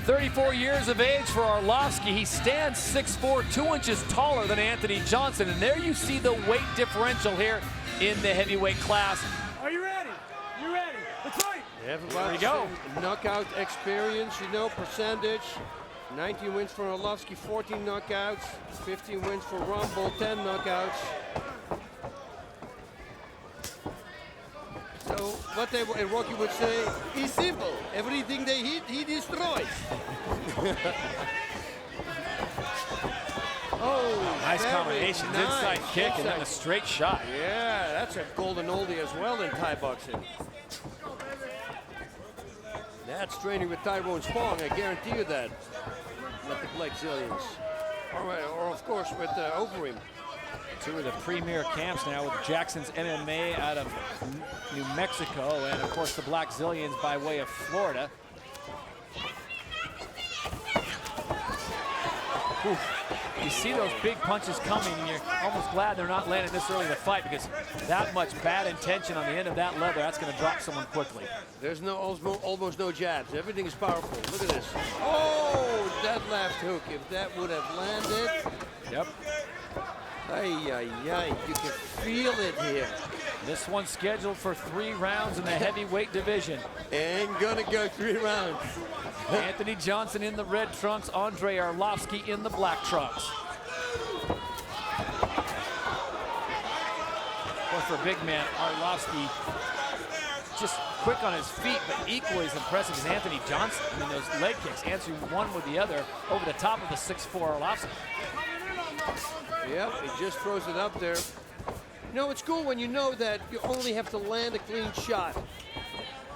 34 years of age for Arlovski. He stands 6'4", 2 inches taller than Anthony Johnson. And there you see the weight differential here in the heavyweight class. Are you ready? You ready? Let's fight! There we go. Knockout experience, you know, percentage. 19 wins for Arlovski, 14 knockouts. 15 wins for Rumble, 10 knockouts. So what they and Rocky would say, he's simple. Everything they hit, he destroys. Oh, nice combination. Nice. Inside kick and then a straight shot. Yeah, that's a golden oldie as well in Thai boxing. That's training with Tyrone Spong, I guarantee you that. With the Black Zillions. Or of course with Overeem. Two of the premier camps now with Jackson's MMA out of New Mexico and of course the Black Zillions by way of Florida. Oof. You see those big punches coming and you're almost glad they're not landing this early in the fight because that much bad intention on the end of that leather, that's going to drop someone quickly. There's almost no jabs. Everything is powerful. Look at this. Oh, that left hook. If that would have landed. Yep. Ay, ay, ay. You can feel it here. This one's scheduled for 3 rounds in the heavyweight division. And gonna go 3 rounds. Anthony Johnson in the red trunks, Andre Arlovski in the black trunks. Well, for a big man, Arlovski just quick on his feet, but equally as impressive as Anthony Johnson. I mean, those leg kicks answering one with the other over the top of the 6'4" Arlovski. Yep, he just throws it up there. You know, it's cool when you know that you only have to land a clean shot.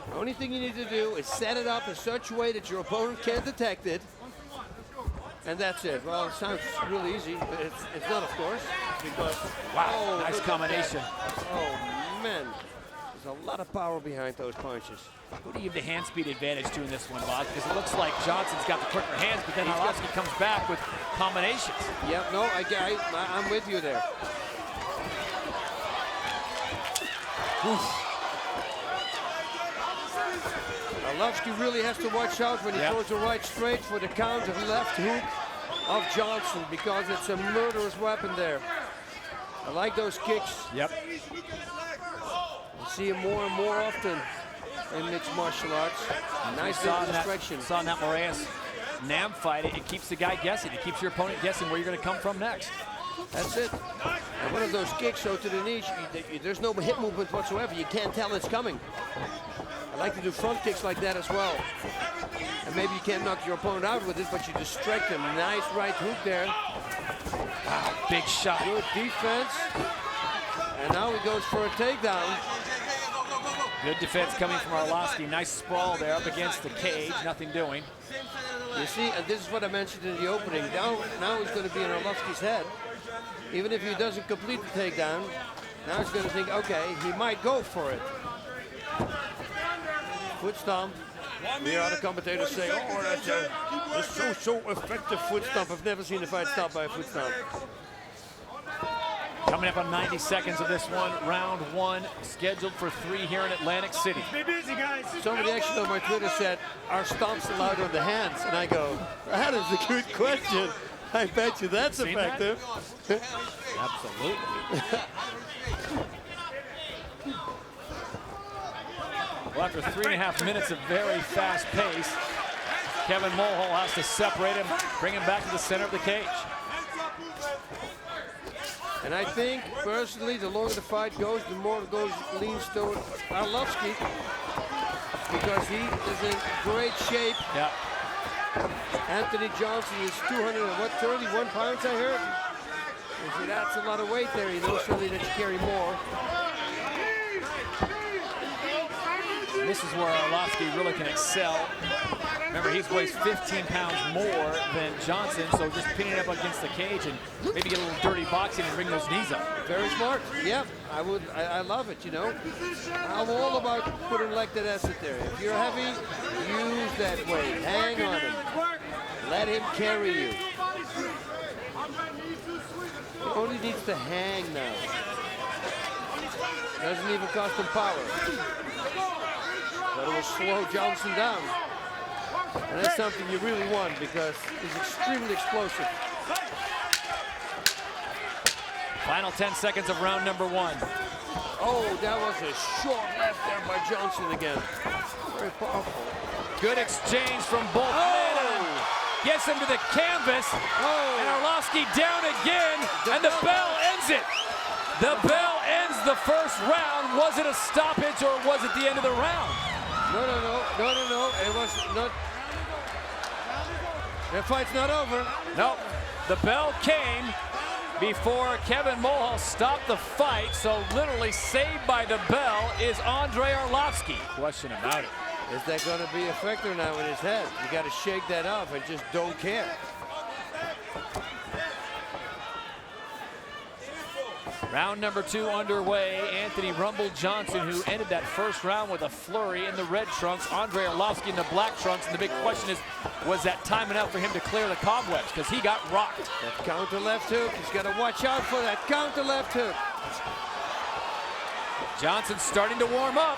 The only thing you need to do is set it up in such a way that your opponent can't detect it. And that's it. Well, it sounds really easy, but it's not, of course, because... Wow, nice combination. Oh, man. There's a lot of power behind those punches. Who do you give the hand speed advantage to in this one, Bob? Because it looks like Johnson's got the quicker hands, but then Arlovski comes back with combinations. Yep, no, I'm with you there. Arlovski really has to watch out when he throws the right straight for the counter left hook of Johnson because it's a murderous weapon there. I like those kicks. Yep. You see him more and more often in mixed martial arts. Nice distraction. Saw in that Moraes Nam fight, it keeps the guy guessing. It keeps your opponent guessing where you're going to come from next. That's it. And one of those kicks, so to the knee, there's no hip movement whatsoever. You can't tell it's coming. I like to do front kicks like that as well. And maybe you can't knock your opponent out with it, but you distract him. Nice right hook there. Wow, big shot. Good defense. And now he goes for a takedown. Good defense coming from Arlovski. Nice sprawl there up against the cage. Nothing doing. You see, and this is what I mentioned in the opening. Now he's going to be in Arlovski's head. Even if he doesn't complete the takedown, now he's going to think, okay, he might go for it. Foot stomp. The other commentators say, oh, that's so effective foot stomp. I've never seen a fight stopped by a foot stomp. Coming up on 90 seconds of this one, round 1, scheduled for 3 here in Atlantic City. Be busy, guys. Somebody actually on my Twitter said, are stomps allowed on the hands? And I go, that is a good question. I bet you that's effective. That? Absolutely. Well, after 3.5 minutes of very fast pace, Kevin Mulhall has to separate him, bring him back to the center of the cage. And I think, personally, the longer the fight goes, the more it leans toward Arlovski, because he is in great shape. Yeah. Anthony Johnson is 231 pounds, I heard. You see, that's a lot of weight there. You know, certainly that you carry more. And this is where Arlovski really can excel. Remember, he weighs 15 pounds more than Johnson, so just pinning up against the cage and maybe get a little dirty boxing and bring those knees up. Very smart. Yeah, I love it, you know. I'm all about putting lactic acid there. If you're heavy, use that weight. Hang on him. Let him carry you. He only needs to hang now. Doesn't even cost him power. But it will slow Johnson down. And that's something you really want because he's extremely explosive. Final 10 seconds of round number 1. Oh, that was a short left there by Johnson again. Very powerful. Good exchange from both men. Gets him to the canvas. And Arlovski down again. And the bell ends it. The bell ends the first round. Was it a stoppage or was it the end of the round? No. It was not. The fight's not over. Nope. The bell came before Kevin Mulhall stopped the fight. So literally saved by the bell is Andrei Arlovski. Question about it. Is that going to be a factor now in his head? You got to shake that off and just don't care. Round number 2 underway. Anthony Rumble Johnson, who ended that first round with a flurry in the red trunks. Andrei Arlovski in the black trunks. And the big question is, was that time enough for him to clear the cobwebs? Because he got rocked. That counter left hook. He's got to watch out for that counter left hook. Johnson's starting to warm up.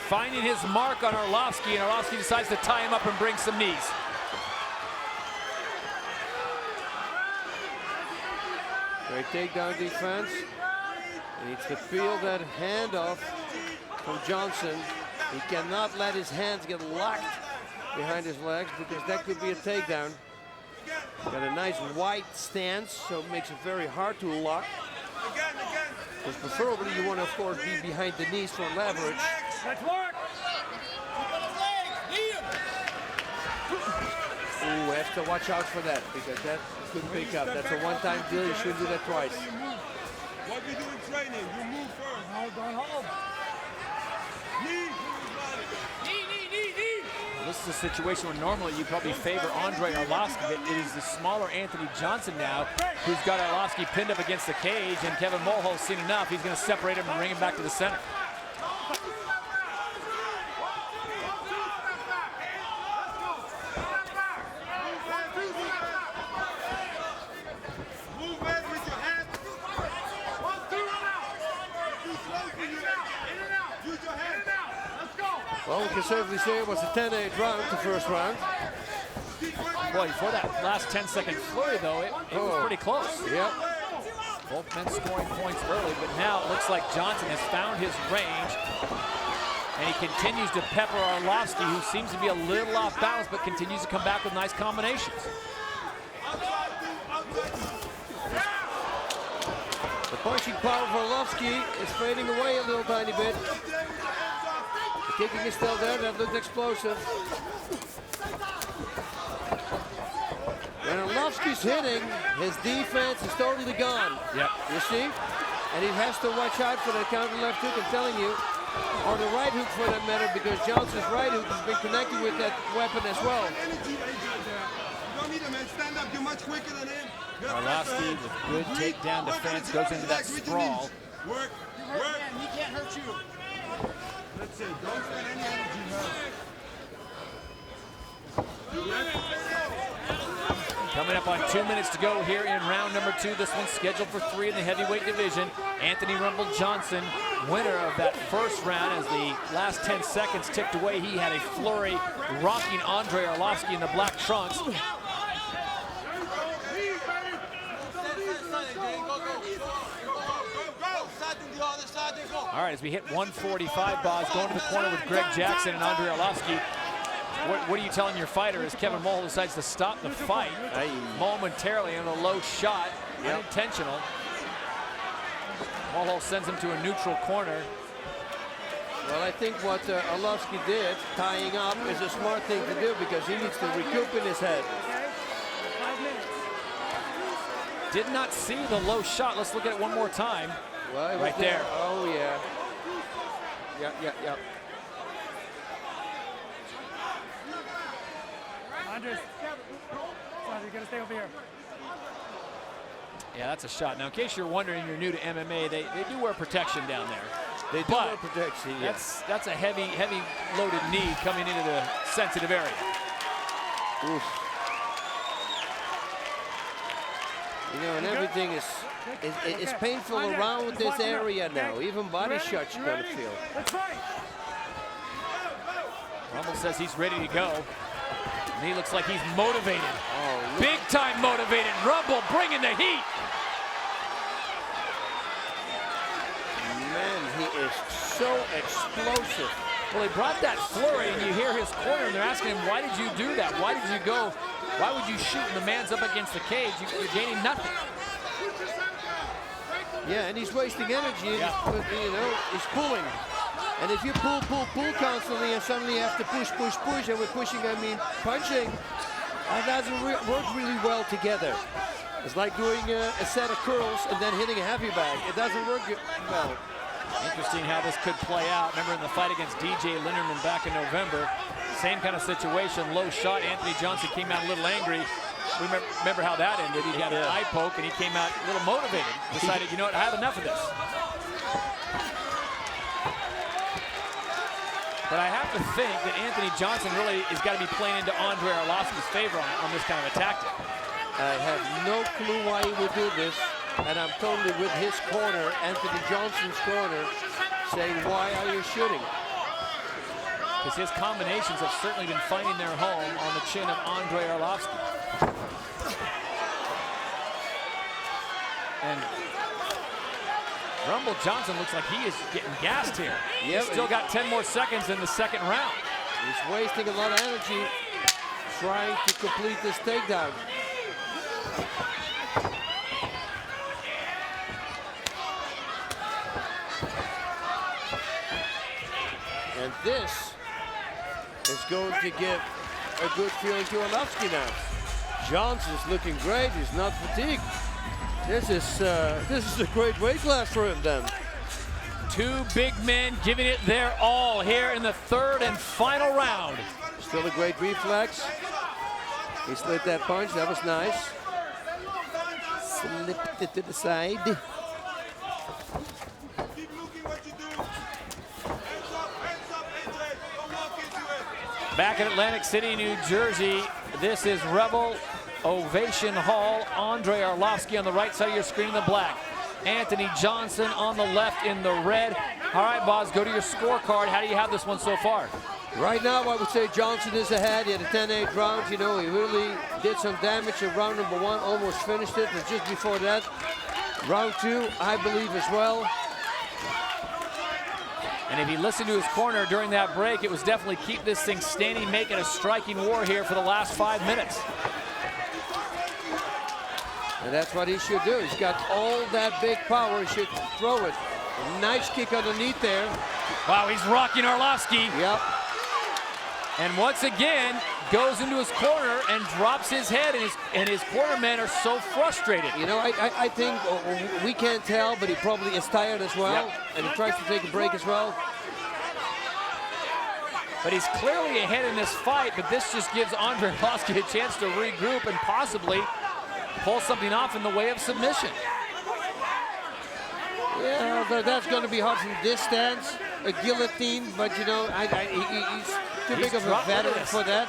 Finding his mark on Arlovski, and Arlovski decides to tie him up and bring some knees. Great takedown defense. He needs to feel that handoff from Johnson. He cannot let his hands get locked behind his legs because that could be a takedown. Got a nice wide stance, so it makes it very hard to lock. Because preferably you want to, of course, be behind the knees for leverage. Let's work. Ooh, have to watch out for that because that could pick up. That's a one-time deal. You shouldn't do that twice. What you do in training? You move first. Hold on, hold. Knee. Well, this is a situation where normally you probably favor Andrei Arlovski, but it is the smaller Anthony Johnson now who's got Arlovski pinned up against the cage, and Kevin Mulhall's seen enough. He's going to separate him and bring him back to the center. Well, we can safely say it was a 10-8 round, the first round. Boy, before that last 10-second flurry, though, it was pretty close. Yep. Both men scoring points early, but now it looks like Johnson has found his range, and he continues to pepper Arlovski, who seems to be a little off balance, but continues to come back with nice combinations. The punching power of Arlovski is fading away a little tiny bit. The kicking is still there, that looked explosive. When Arlovski's hitting, his defense is totally gone. Yep. You see? And he has to watch out for that counter left hook, I'm telling you. Or the right hook for that matter, because Johnson's right hook has been connected with that weapon as well. You don't need him, man. Stand up. You're much quicker than him. Arlovski with good takedown defense goes into that sprawl. Work. He can't hurt you. Let's say, don't spend any energy, man. Coming up on 2 minutes to go here in round number 2. This one's scheduled for 3 in the heavyweight division. Anthony Rumble Johnson, winner of that first round. As the last 10 seconds ticked away, he had a flurry rocking Andrei Arlovski in the black trunks. All right, as we hit 145, Boz, going to the corner with Greg Jackson and Andrei Arlovski. What are you telling your fighter as Kevin Mulhall decides to stop the fight momentarily on a low shot, unintentional. Mulhall sends him to a neutral corner. Well, I think what Arlovski did, tying up, is a smart thing to do because he needs to recoup in his head. Did not see the low shot. Let's look at it one more time. Well, right there. Oh, yeah. Yep. Andres, you gotta stay over here. Yeah, that's a shot. Now, in case you're wondering, you're new to MMA, they do wear protection down there. They do wear protection, yeah. That's a heavy loaded knee coming into the sensitive area. Oof. You know, and everything is painful around this area now. Even body shots you're gonna feel. Let's fight. Rumble says he's ready to go. And he looks like he's motivated. Oh, Big time motivated. Rumble bringing the heat. man, he is so explosive. Well, he brought that flurry, and you hear his corner, and they're asking him, why did you do that? Why did you go? Why would you shoot when the man's up against the cage? You're gaining nothing. Yeah, and he's wasting energy. Yeah. You know, he's pulling. And if you pull constantly, and suddenly you have to push, and with pushing, I mean punching, that doesn't work really well together. It's like doing a set of curls and then hitting a heavy bag. It doesn't work well. Interesting how this could play out. Remember in the fight against DJ Linderman back in November, same kind of situation, low shot. Anthony Johnson came out a little angry. Remember how that ended. He got an eye poke and he came out a little motivated. Decided, you know what, I have enough of this. But I have to think that Anthony Johnson really has got to be playing into Andre Arlovski's favor on this kind of a tactic. I have no clue why he would do this, and I'm totally with his corner, Anthony Johnson's corner, saying, why are you shooting? Because his combinations have certainly been finding their home on the chin of Andre Arlovski. And Rumble Johnson looks like he is getting gassed here. Yep. He's still got 10 more seconds in the second round. He's wasting a lot of energy trying to complete this takedown. And this is going to give a good feeling to Arlovski now. Johnson's looking great. He's not fatigued. This is a great weight class for him then. Two big men giving it their all here in the third and final round. Still a great reflex. He slid that punch. That was nice. Slipped it to the side. Keep looking what you do. Hands up, AJ. Don't walk into it. Back in Atlantic City, New Jersey, this is Rebel Ovation Hall. Andre Arlovski on the right side of your screen in the black. Anthony Johnson on the left in the red. All right, Boz, go to your scorecard. How do you have this one so far? Right now, I would say Johnson is ahead. He had a 10-8 round. You know, he really did some damage in round number one, almost finished it. But just before that, round two, I believe as well. And if he listened to his corner during that break, it was definitely keep this thing standing, make it a striking war here for the last 5 minutes. And that's what he should do. He's got all that big power. He should throw it. A nice kick underneath there. Wow, he's rocking Arlovski. Yep. And once again, goes into his corner and drops his head, and his corner men are so frustrated. You know, I think we can't tell, but he probably is tired as well. Yep. And he tries to take a break as well. But he's clearly ahead in this fight, but this just gives Andre Arlovski a chance to regroup and possibly pull something off in the way of submission. Yeah, but that's going to be hard from this stance. A guillotine, but you know, he's too big of a veteran for that.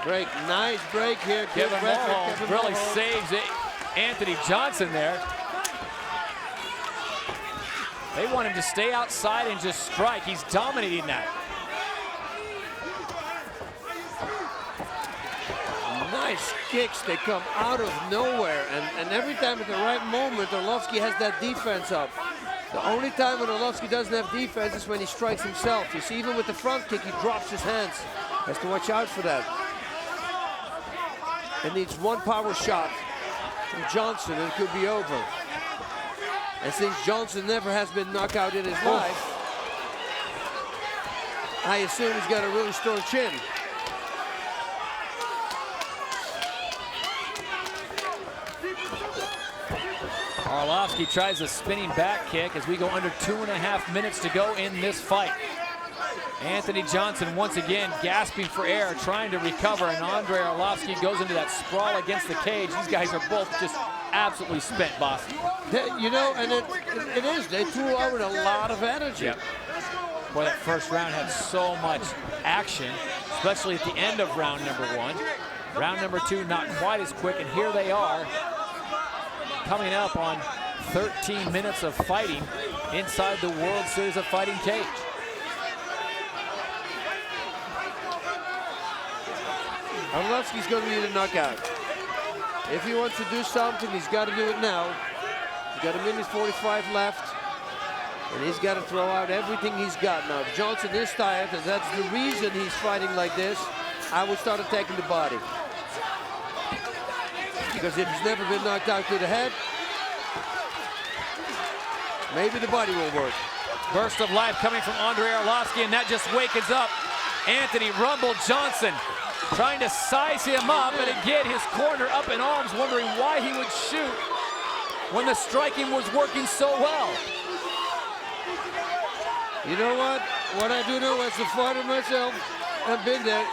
Break, nice break here. Kevin Mulhall really saves it. Anthony Johnson there. They want him to stay outside and just strike. He's dominating that. Nice kicks, they come out of nowhere, and every time at the right moment Arlovski has that defense up. The only time when Arlovski doesn't have defense is when he strikes himself. You see, even with the front kick, he drops his hands. Has to watch out for that. It needs one power shot from Johnson and it could be over. And since Johnson never has been knocked out in his life, I assume he's got a really strong chin. Arlovski tries a spinning back kick as we go under 2.5 minutes to go in this fight. Anthony Johnson once again gasping for air, trying to recover, and Andre Arlovski goes into that sprawl against the cage. These guys are both just absolutely spent, boss. You know, and it is. They threw out a lot of energy. Yep. Boy, that first round had so much action, especially at the end of round number one. Round number two, not quite as quick, and here they are coming up on 13 minutes of fighting. inside the World Series of Fighting cage. Arlovski's going to need a knockout. If he wants to do something, he's got to do it now. He's got 1:45 left, and he's got to throw out everything he's got now. If Johnson is tired, and that's the reason he's fighting like this, I would start attacking the body. Because if he's never been knocked out to the head, maybe the body will work. Burst of life coming from Andrei Arlovski, and that just wakens up Anthony Rumble Johnson, trying to size him up, and again his corner up in arms, wondering why he would shoot when the striking was working so well. You know what? What I do know as a fighter myself, I've been there.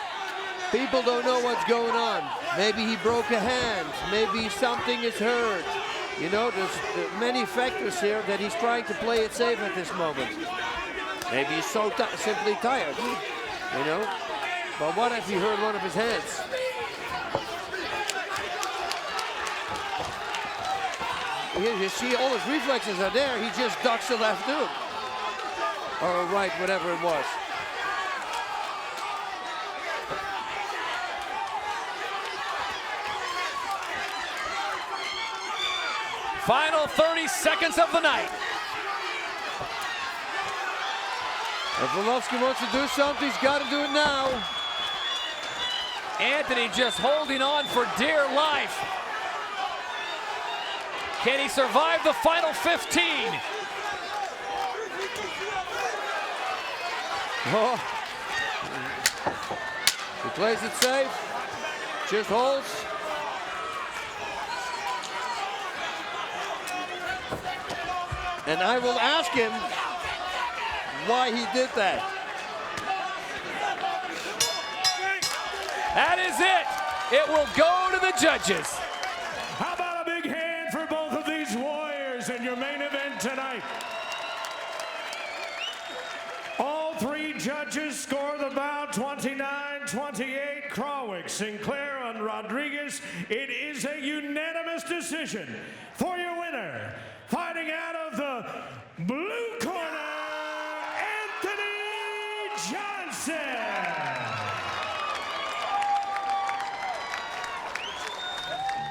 People don't know what's going on. Maybe he broke a hand. Maybe something is hurt. You know, there's many factors here that he's trying to play it safe at this moment. Maybe he's so simply tired, you know? But what if he hurt one of his hands? Here you see all his reflexes are there. He just ducks the left hook. Or a right, whatever it was. Final 30 seconds of the night. If Arlovski wants to do something, he's got to do it now. Anthony just holding on for dear life. Can he survive the final 15? Oh. He plays it safe. Just holds. And I will ask him why he did that. That is it. It will go to the judges. How about a big hand for both of these warriors in your main event tonight? All three judges score the bout 29-28. Krawiec, Sinclair, and Rodriguez. It is a unanimous decision for your winner. Fighting out of the blue corner, Anthony Johnson.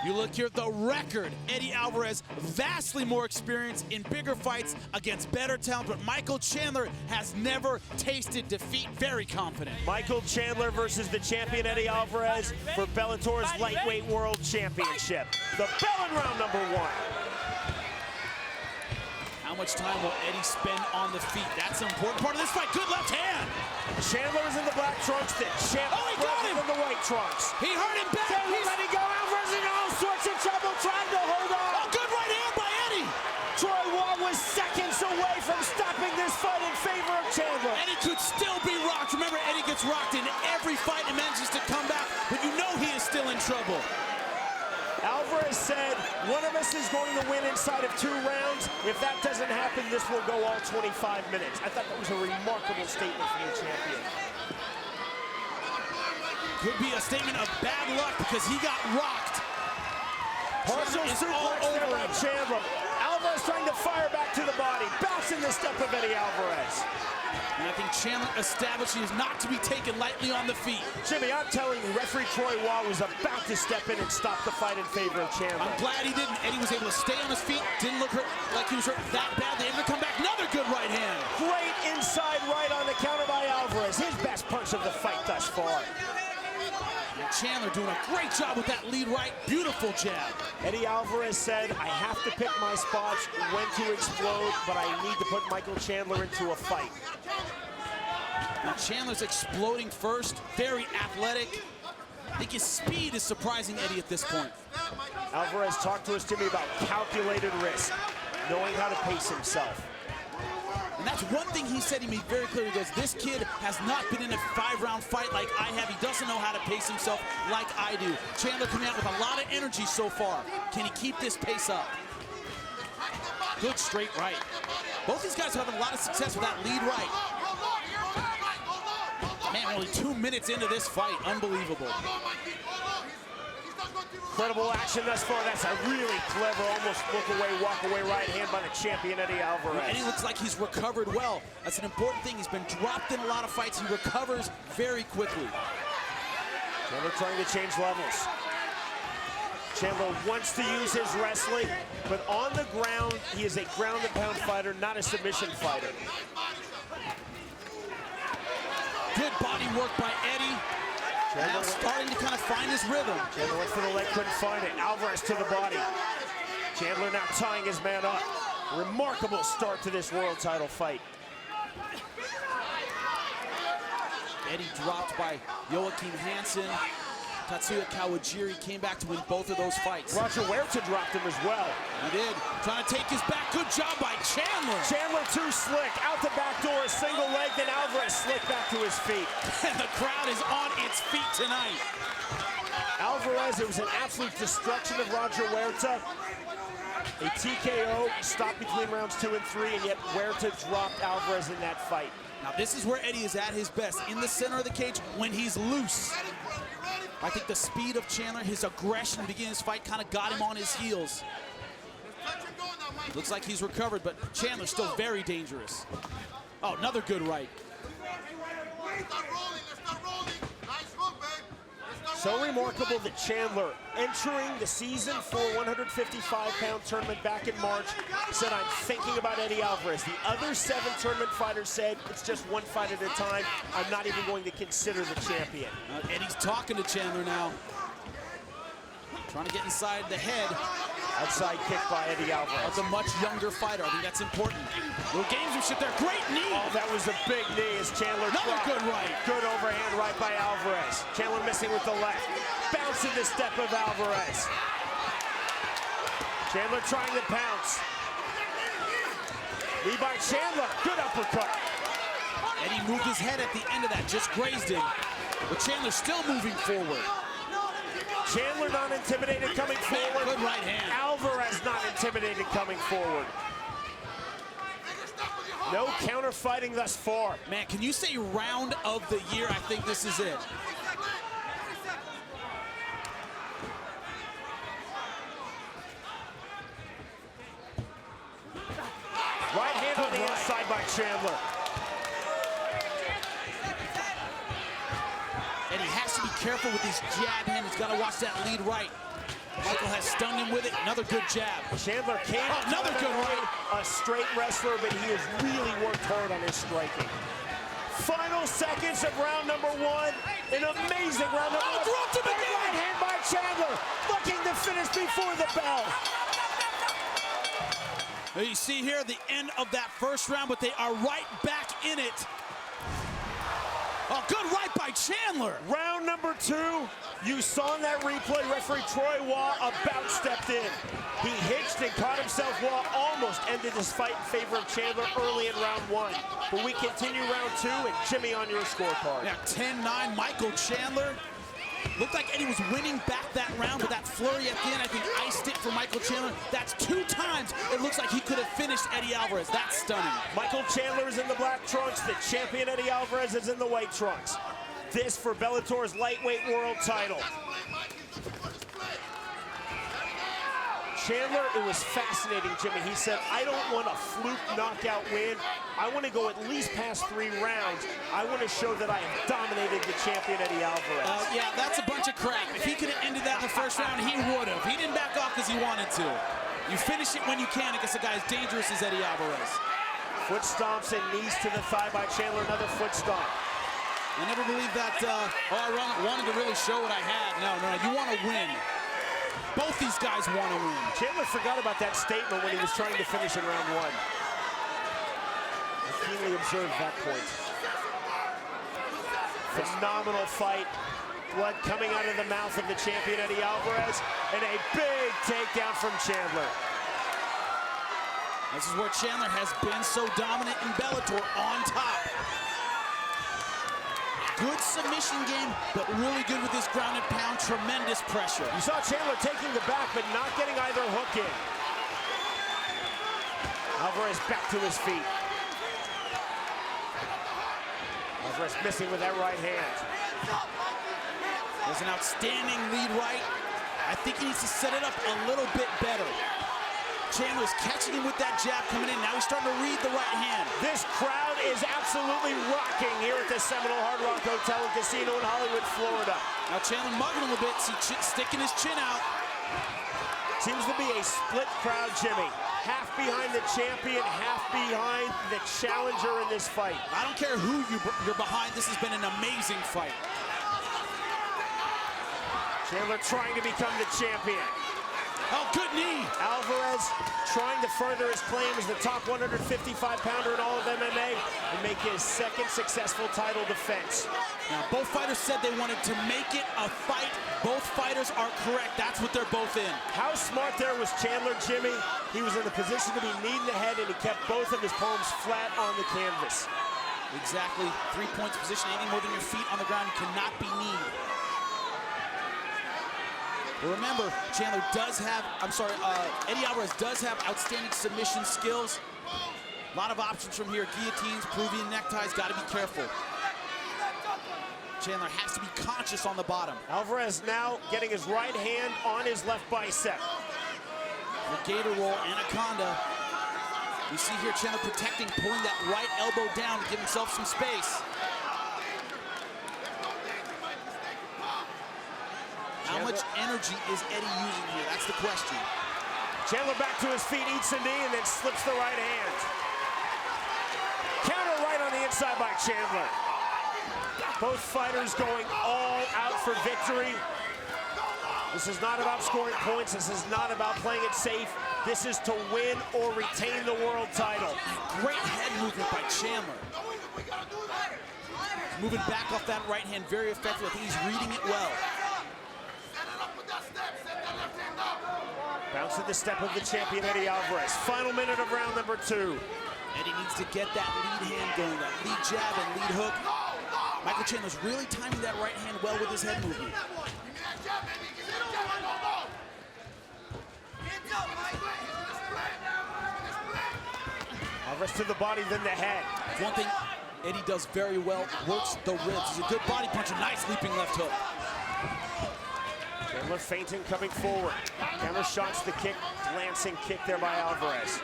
You look here at the record. Eddie Alvarez, vastly more experience in bigger fights against better talent, but Michael Chandler has never tasted defeat. Very confident. Michael Chandler versus the champion Eddie Alvarez for Bellator's Lightweight World Championship. The bell in round number 1. How much time will Eddie spend on the feet? That's an important part of this fight. Good left hand. Chandler is in the black trunks. He got him in the white trunks. He hurt him back. He's letting go. Alvarez in all sorts of trouble trying to hold on. Oh, good right hand by Eddie. Troy Watt was seconds away from stopping this fight in favor of Chandler. Eddie could still be rocked. Remember, Eddie gets rocked in every fight and manages to come back, but you know he is still in trouble. Alvarez said, one of us is going to win inside of 2 rounds. If that doesn't happen, this will go all 25 minutes. I thought that was a remarkable statement from the champion. Could be a statement of bad luck because he got rocked. Partial suplex there by Chandler. Alvarez trying to fire back to the body. Bouncing the step of Eddie Alvarez. And I think Chandler established he is not to be taken lightly on the feet. Jimmy, I'm telling you, referee Troy Watt was about to step in and stop the fight in favor of Chandler. I'm glad he didn't. Eddie was able to stay on his feet. Didn't look hurt like he was hurt that bad. They able to come back. Another good right hand. Great inside right on the counter by Alvarez. His best punch of the fight thus far. And Chandler doing a great job with that lead right. Beautiful jab. Eddie Alvarez said, I have to pick my spots, when to explode, but I need to put Michael Chandler into a fight. Now Chandler's exploding first. Very athletic. I think his speed is surprising Eddie at this point. Alvarez talked to us, Jimmy, about calculated risk, knowing how to pace himself. And that's one thing he said. He made very clear. He goes, this kid has not been in a 5-round fight like I have. He doesn't know how to pace himself like I do. Chandler coming out with a lot of energy so far. Can he keep this pace up? Good straight right. Both these guys are having a lot of success with that lead right. Man, only 2 minutes into this fight. Unbelievable. Incredible action thus far. That's a really clever, almost walk away right hand by the champion, Eddie Alvarez. And he looks like he's recovered well. That's an important thing. He's been dropped in a lot of fights. He recovers very quickly. Chandler trying to change levels. Chandler wants to use his wrestling, but on the ground, he is a ground and pound fighter, not a submission fighter. Good body work by Eddie. Now starting to kind of find his rhythm. Chandler went for the leg, couldn't find it. Alvarez to the body. Chandler now tying his man up. Remarkable start to this world title fight. Eddie dropped by Joachim Hansen. Tatsuya Kawajiri came back to win both of those fights. Roger Huerta dropped him as well. He did. Trying to take his back. Good job by Chandler. Chandler too slick. Out the back door, a single leg, then Alvarez slick back to his feet. And the crowd is on its feet tonight. Alvarez, it was an absolute destruction of Roger Huerta. A TKO stopped between rounds 2 and 3, and yet Huerta dropped Alvarez in that fight. Now this is where Eddie is at his best, in the center of the cage when he's loose. I think the speed of Chandler, his aggression to begin his fight kind of got him on his heels. Looks like he's recovered, but Chandler's still very dangerous. Oh, another good right. So remarkable that Chandler, entering the season for 155-pound tournament back in March, said, I'm thinking about Eddie Alvarez. The other 7 tournament fighters said, it's just one fight at a time. I'm not even going to consider the champion. Eddie's talking to Chandler now. Trying to get inside the head. Outside kick by Eddie Alvarez. Of the much younger fighter. I think that's important. Little gamesmanship there. Great knee. Oh, that was a big knee as Chandler Another dropped. good right. Good overhand right by Alvarez. Chandler missing with the left. Bouncing the step of Alvarez. Chandler trying to pounce. Knee by Chandler. Good uppercut. Eddie moved his head at the end of that. Just grazed him. But Chandler's still moving forward. Chandler not intimidated coming forward. Good right hand. Alvarez not intimidated coming forward. No counter fighting thus far. Man, can you say round of the year? I think this is it. Right hand on the inside by Chandler. And he has to be careful with his jab hand. He's got to watch that lead right. Michael has stunned him with it. Another good jab. Chandler can't. Another good right. A straight wrestler, but he has really worked hard on his striking. Final seconds of round number 1. An amazing round number 1. Dropped him again. Right hand by Chandler. Looking to finish before the bell. You see here the end of that first round, but they are right back in it. Oh, good right by Chandler. Round number 2. You saw in that replay, referee Troy Waugh about stepped in. He hitched and caught himself. Waugh almost ended his fight in favor of Chandler early in round 1. But we continue round 2, and Jimmy on your scorecard. Now 10-9, Michael Chandler. Looked like Eddie was winning back that round, but that flurry at the end, I think, iced it for Michael Chandler. That's 2 times it looks like he could have finished Eddie Alvarez. That's stunning. Michael Chandler is in the black trunks. The champion Eddie Alvarez is in the white trunks. This for Bellator's lightweight world title. Chandler, it was fascinating, Jimmy. He said, I don't want a fluke knockout win. I want to go at least past 3 rounds. I want to show that I have dominated the champion, Eddie Alvarez. Yeah, that's a bunch of crap. If he could have ended that in the first round, he would have. He didn't back off because he wanted to. You finish it when you can against a guy as dangerous as Eddie Alvarez. Foot stomps and knees to the thigh by Chandler. Another foot stomp. I never believed that, I wanted to really show what I had. No, you want to win. Both these guys want to win. Chandler forgot about that statement when he was trying to finish in round 1. I keenly observed that point. Phenomenal fight. Blood coming out of the mouth of the champion, Eddie Alvarez, and a big takedown from Chandler. This is where Chandler has been so dominant in Bellator, on top. Good submission game, but really good with his ground and pound. Tremendous pressure. You saw Chandler taking the back, but not getting either hook in. Alvarez back to his feet. Alvarez missing with that right hand. There's an outstanding lead right. I think he needs to set it up a little bit better. Chandler's catching him with that jab coming in. Now he's starting to read the right hand. This crowd is absolutely rocking here at the Seminole Hard Rock Hotel and Casino in Hollywood, Florida. Now Chandler mugging a little bit, sticking his chin out. Seems to be a split crowd, Jimmy. Half behind the champion, half behind the challenger in this fight. I don't care who you're behind. This has been an amazing fight. Chandler trying to become the champion. Oh, good knee. Alvarez trying to further his claim as the top 155-pounder in all of MMA and make his second successful title defense. Now, both fighters said they wanted to make it a fight. Both fighters are correct. That's what they're both in. How smart there was Chandler, Jimmy. He was in a position to be kneed in the head, and he kept both of his palms flat on the canvas. Exactly. 3 points position. Anything more than your feet on the ground cannot be kneed. Remember, Chandler does have, Eddie Alvarez does have outstanding submission skills. A lot of options from here. Guillotines, Peruvian neckties, got to be careful. Chandler has to be conscious on the bottom. Alvarez now getting his right hand on his left bicep. The gator roll, anaconda. You see here Chandler protecting, pulling that right elbow down to give himself some space. How much energy is Eddie using here? That's the question. Chandler back to his feet, eats a knee, and then slips the right hand. Counter right on the inside by Chandler. Both fighters going all out for victory. This is not about scoring points. This is not about playing it safe. This is to win or retain the world title. Great head movement by Chandler. He's moving back off that right hand very effectively. I think he's reading it well. Bouncing the step of the champion, Eddie Alvarez. Final minute of round number 2. Eddie needs to get that lead hand going, that lead jab and lead hook. Michael Chandler's really timing that right hand well with his head movement. Alvarez to the body, then the head. One thing Eddie does very well, works the ribs. He's a good body puncher, nice leaping left hook. Chandler feinting, coming forward. Counter shots the kick, glancing kick there by Alvarez.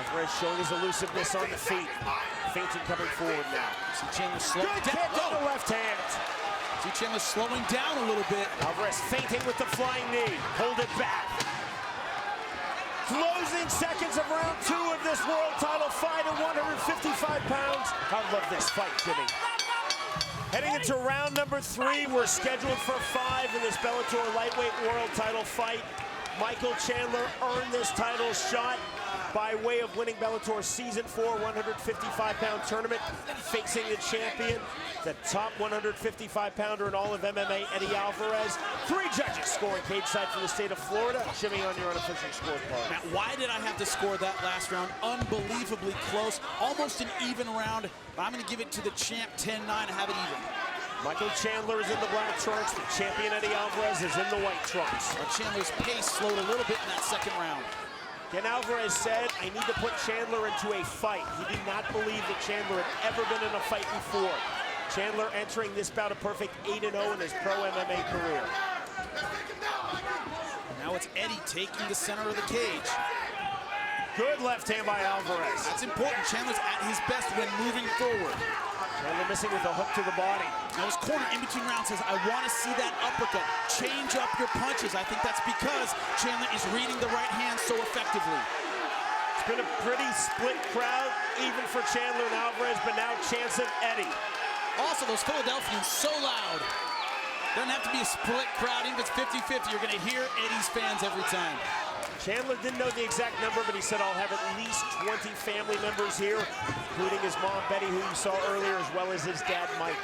Alvarez showing his elusiveness on the feet. Feinting coming forward now. See Chandler slowing Good down. kick on the left hand. See Chandler slowing down a little bit. Alvarez feinting with the flying knee. Hold it back. Closing seconds of round 2 of this world title fight at 155 pounds. I love this fight, Jimmy. Heading into round number 3, we're scheduled for 5 in this Bellator lightweight world title fight. Michael Chandler earned this title shot by way of winning Bellator's Season 4 155-pound tournament, facing the champion, the top 155-pounder in all of MMA, Eddie Alvarez. 3 judges scoring cage side from the state of Florida. Jimmy, on your unofficial scorecard. Now, why did I have to score that last round? Unbelievably close, almost an even round, but I'm going to give it to the champ 10-9 and have it even. Michael Chandler is in the black trunks. The champion, Eddie Alvarez, is in the white trunks. Now, Chandler's pace slowed a little bit in that second round. Again, Alvarez said, I need to put Chandler into a fight. He did not believe that Chandler had ever been in a fight before. Chandler entering this bout a perfect 8-0 in his pro MMA career. Now it's Eddie taking the center of the cage. Good left hand by Alvarez. That's important. Chandler's at his best when moving forward. Chandler missing with a hook to the body. Now his corner in between rounds says, I want to see that uppercut. Change up your punches. I think that's because Chandler is reading the right hand so effectively. It's been a pretty split crowd, even for Chandler and Alvarez, but now chance of Eddie. Also, those Philadelphians so loud. Doesn't have to be a split crowd. Even if it's 50-50, you're going to hear Eddie's fans every time. Chandler didn't know the exact number, but he said, I'll have at least 20 family members here, including his mom, Betty, who you saw earlier, as well as his dad, Mike.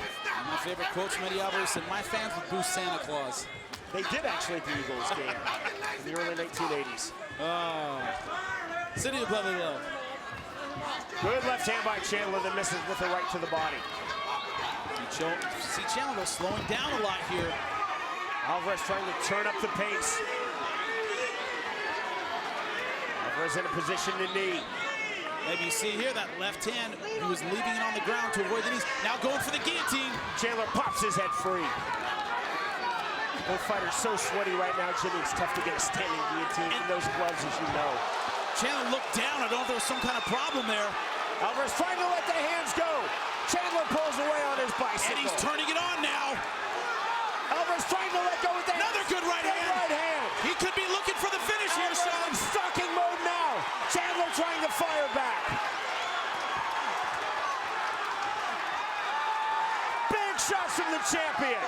My favorite quote from Eddie Alvarez said, my fans would boo Santa Claus. They did actually at the Eagles game in the early 1980s. Oh, City of Brotherly Love. Good left hand by Chandler that misses with the right to the body. See Chandler slowing down a lot here. Alvarez trying to turn up the pace. Alvarez in a position to knee. Maybe you see here that left hand, he was leaving it on the ground to avoid the knees. Now going for the guillotine. Chandler pops his head free. Both fighters so sweaty right now, Jimmy. It's tough to get a standing guillotine in those gloves, as you know. Chandler looked down. I don't know if there was some kind of problem there. Alvarez trying to let the hands go. Chandler pulls away on his bicycle. And he's turning it on now. Alvarez trying to let go with the Another good right hand. Right hand. He could be looking for the finish here, Sean. In stalking mode now. Chandler trying to fire back. Big shots from the champion.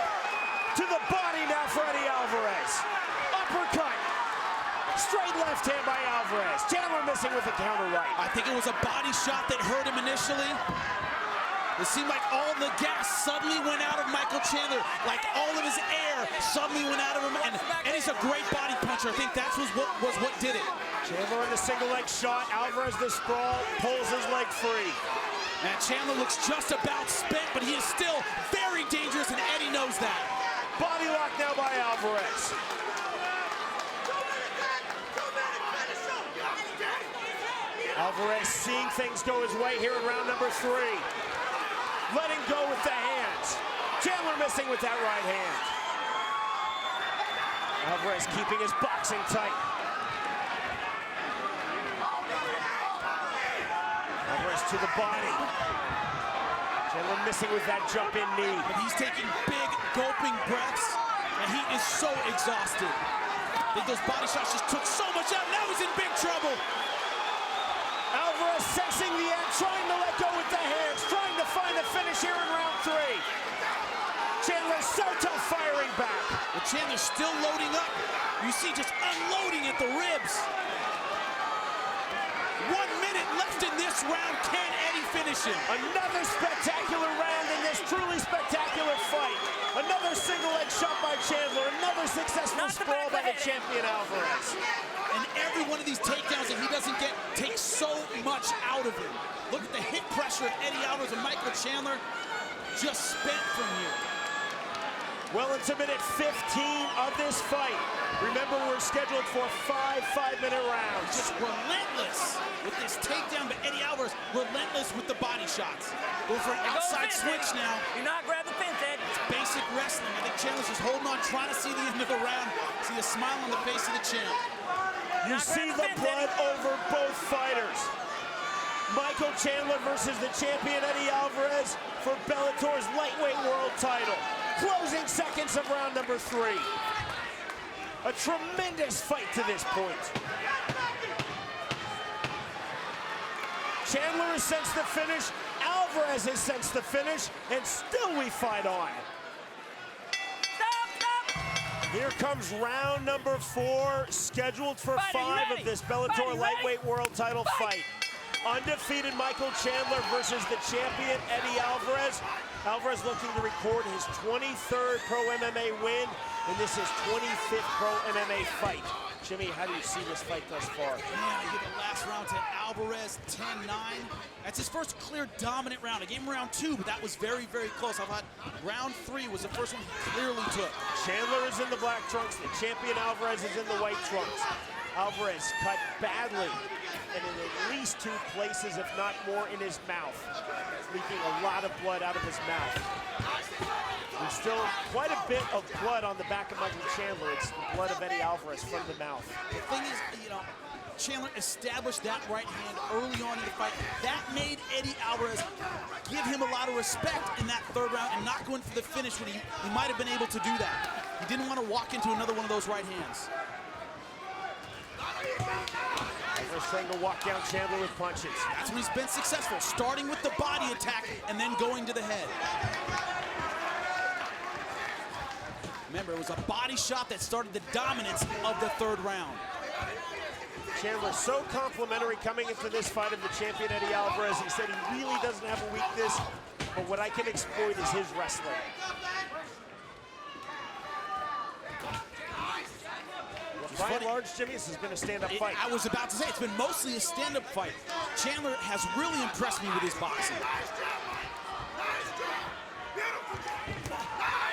To the body now for Eddie Alvarez. Uppercut. Straight left hand by Alvarez. Chandler missing with a counter right. I think it was a body shot that hurt him initially. It seemed like all the gas suddenly went out of Michael Chandler, like all of his air suddenly went out of him, and he's a great body puncher. I think that was what did it. Chandler in the single leg shot. Alvarez the sprawl, pulls his leg free. And Chandler looks just about spent, but he is still very dangerous, and Eddie knows that. Body lock now by Alvarez. Alvarez seeing things go his way here in round number 3. Letting go with the hands. Chandler missing with that right hand. Alvarez keeping his boxing tight. Alvarez to the body. Chandler missing with that jump in knee. But he's taking big gulping breaths, and he is so exhausted. I think those body shots just took so much out. Now he's in big trouble. Alvarez sensing the end, trying to let go with the hands, trying to find the finish here in round 3. Chandler so tough firing back. But Chandler's still loading up. You see just unloading at the ribs. 1 minute left in this round. Can Eddie finish him? Another spectacular round in this truly spectacular fight. Another single leg shot by Chandler. Another successful sprawl by the champion Alvarez. And every one of these takedowns that he doesn't get takes so much out of him. Look at the hit pressure of Eddie Alvarez and Michael Chandler just spent from here. Well, into minute 15 of this fight. Remember, we're scheduled for 5 5-minute rounds. Just relentless with this takedown, but Eddie Alvarez relentless with the body shots. Going for an outside switch now. Do not grab the fence, Ed. It's basic wrestling. I think Chandler's just holding on, trying to see the end of the round. See a smile on the face of the champ. You see the blood over both fighters. Michael Chandler versus the champion Eddie Alvarez for Bellator's lightweight world title. Closing seconds of round number 3. A tremendous fight to this point. Chandler has sensed the finish. Alvarez has sensed the finish, and still we fight on. Here comes round number 4, scheduled for 5 of this Bellator lightweight world title fight. Undefeated Michael Chandler versus the champion Eddie Alvarez. Alvarez looking to record his 23rd Pro MMA win, and this is 25th Pro MMA fight. Jimmy, how do you see this fight thus far? Man, I give the last round to Alvarez, 10-9. That's his first clear dominant round. I gave him round 2, but that was very, very close. I thought round 3 was the first one he clearly took. Chandler is in the black trunks. The champion Alvarez is in the white trunks. Alvarez cut badly, and in at least 2 places, if not more, in his mouth. Leaking a lot of blood out of his mouth. There's still quite a bit of blood on the back of Michael Chandler. It's the blood of Eddie Alvarez from the mouth. The thing is, you know, Chandler established that right hand early on in the fight. That made Eddie Alvarez give him a lot of respect in that 3rd round and not going for the finish when he might have been able to do that. He didn't want to walk into another one of those right hands. Alvarez trying to walk down Chandler with punches. That's when he's been successful, starting with the body attack and then going to the head. Remember, it was a body shot that started the dominance of the 3rd round. Chandler so complimentary coming into this fight of the champion Eddie Alvarez. He said he really doesn't have a weakness, but what I can exploit is his wrestling. By and large, Jimmy, this has been a stand-up fight. I was about to say, it's been mostly a stand-up fight. Chandler has really impressed me with his boxing.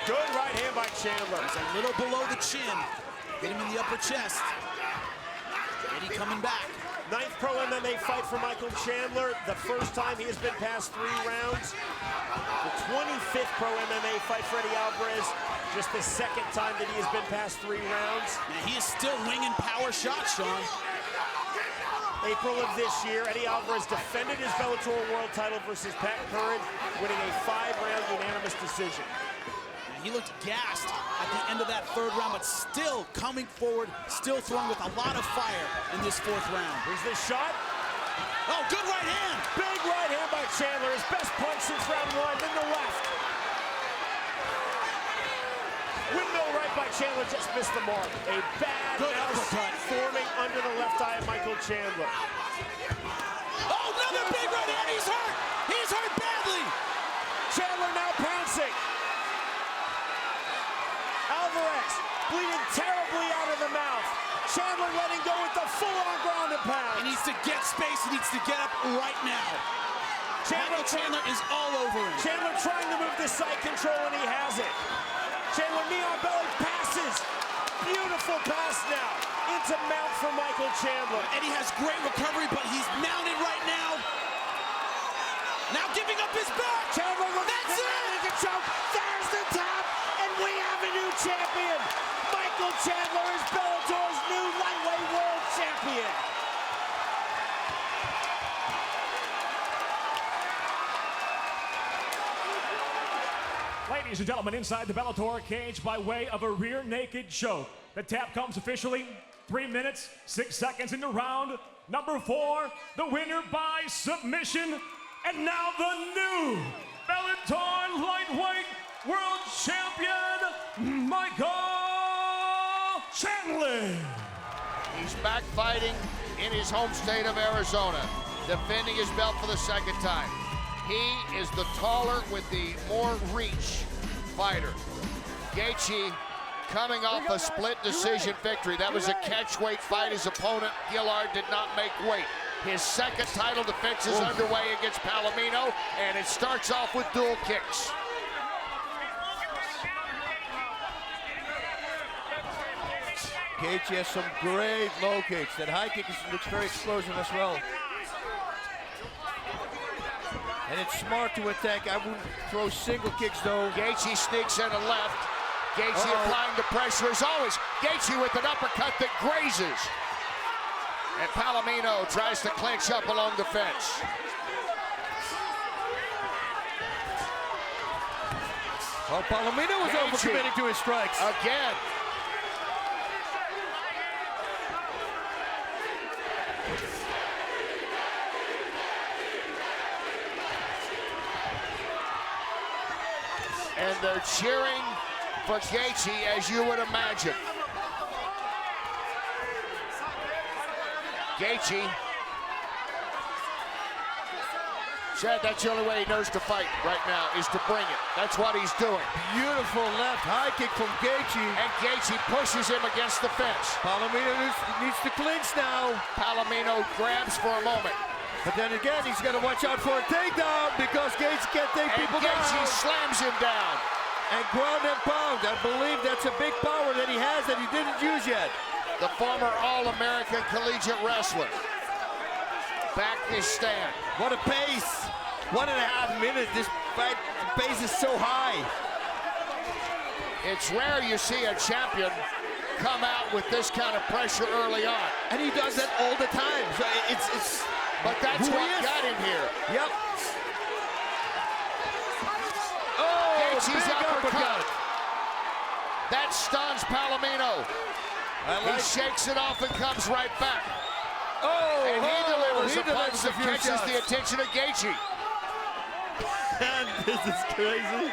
Good right hand by Chandler. He's a little below the chin. Hit him in the upper chest. Eddie coming back. 9th Pro MMA fight for Michael Chandler. The first time he has been past 3 rounds. The 25th Pro MMA fight for Eddie Alvarez. Just the 2nd time that he has been past 3 rounds. And he is still winging power shots, Sean. April of this year, Eddie Alvarez defended his Bellator world title versus Pat Curran, winning a 5-round unanimous decision. He looked gassed at the end of that 3rd round, but still coming forward, still throwing with a lot of fire in this 4th round. Here's this shot. Oh, good right hand. Big right hand by Chandler. His best punch since round 1, then the left. Windmill right by Chandler, just missed the mark. A bad mouse forming under the left eye of Michael Chandler. Oh, another big right hand. He's hurt. He's hurt badly. Chandler now pouncing. Alvarez bleeding terribly out of the mouth. Chandler letting go with the full-on ground and pound. He needs to get space. He needs to get up right now. Chandler is all over him. Chandler trying to move the side control, and he has it. Chandler knee on belly passes. Beautiful pass now into mount for Michael Chandler. Eddie has great recovery, but he's mounted right now. Now giving up his back. Chandler looks That's it. to choke. There's the tap, and we have a new champion. Michael Chandler is Bellator's new lightweight world champion. Ladies and gentlemen, inside the Bellator cage by way of a rear naked choke. The tap comes officially 3 minutes, 6 seconds into round number 4. The winner by submission, and now the new Bellator lightweight world champion, Michael Chandler. He's back fighting in his home state of Arizona, defending his belt for the 2nd time. He is the taller with the more reach fighter. Gaethje coming off a split decision victory. That was a catchweight fight. His opponent, Gillard, did not make weight. His 2nd title defense is underway against Palomino, and it starts off with dual kicks. Gaethje has some great low kicks. That high kick looks very explosive as well. And it's smart to attack. I wouldn't throw single kicks though. Gaethje sneaks in a left. Gaethje applying the pressure as always. Gaethje with an uppercut that grazes. And Palomino tries to clinch up along the fence. Oh, Palomino was overcommitting to his strikes. Again. And they're cheering for Gaethje, as you would imagine. Gaethje said that's the only way he knows to fight right now, is to bring it. That's what he's doing. Beautiful left high kick from Gaethje. And Gaethje pushes him against the fence. Palomino needs to clinch now. Palomino grabs for a moment. But then again, he's got to watch out for a takedown because Gaethje can't take people down. Gaethje slams him down. And ground and pound. I believe that's a big power that he has that he didn't use yet. The former All-American collegiate wrestler. Back this stand. What a pace. 1.5 minutes. This fight pace is so high. It's rare you see a champion come out with this kind of pressure early on. And he does that all the time. So it's but that's what got him here. Yep. Oh, Gaethje's uppercut. That stuns Palomino. He shakes it off and comes right back. Oh, and he delivers a punch that catches the attention of Gaethje. This is crazy.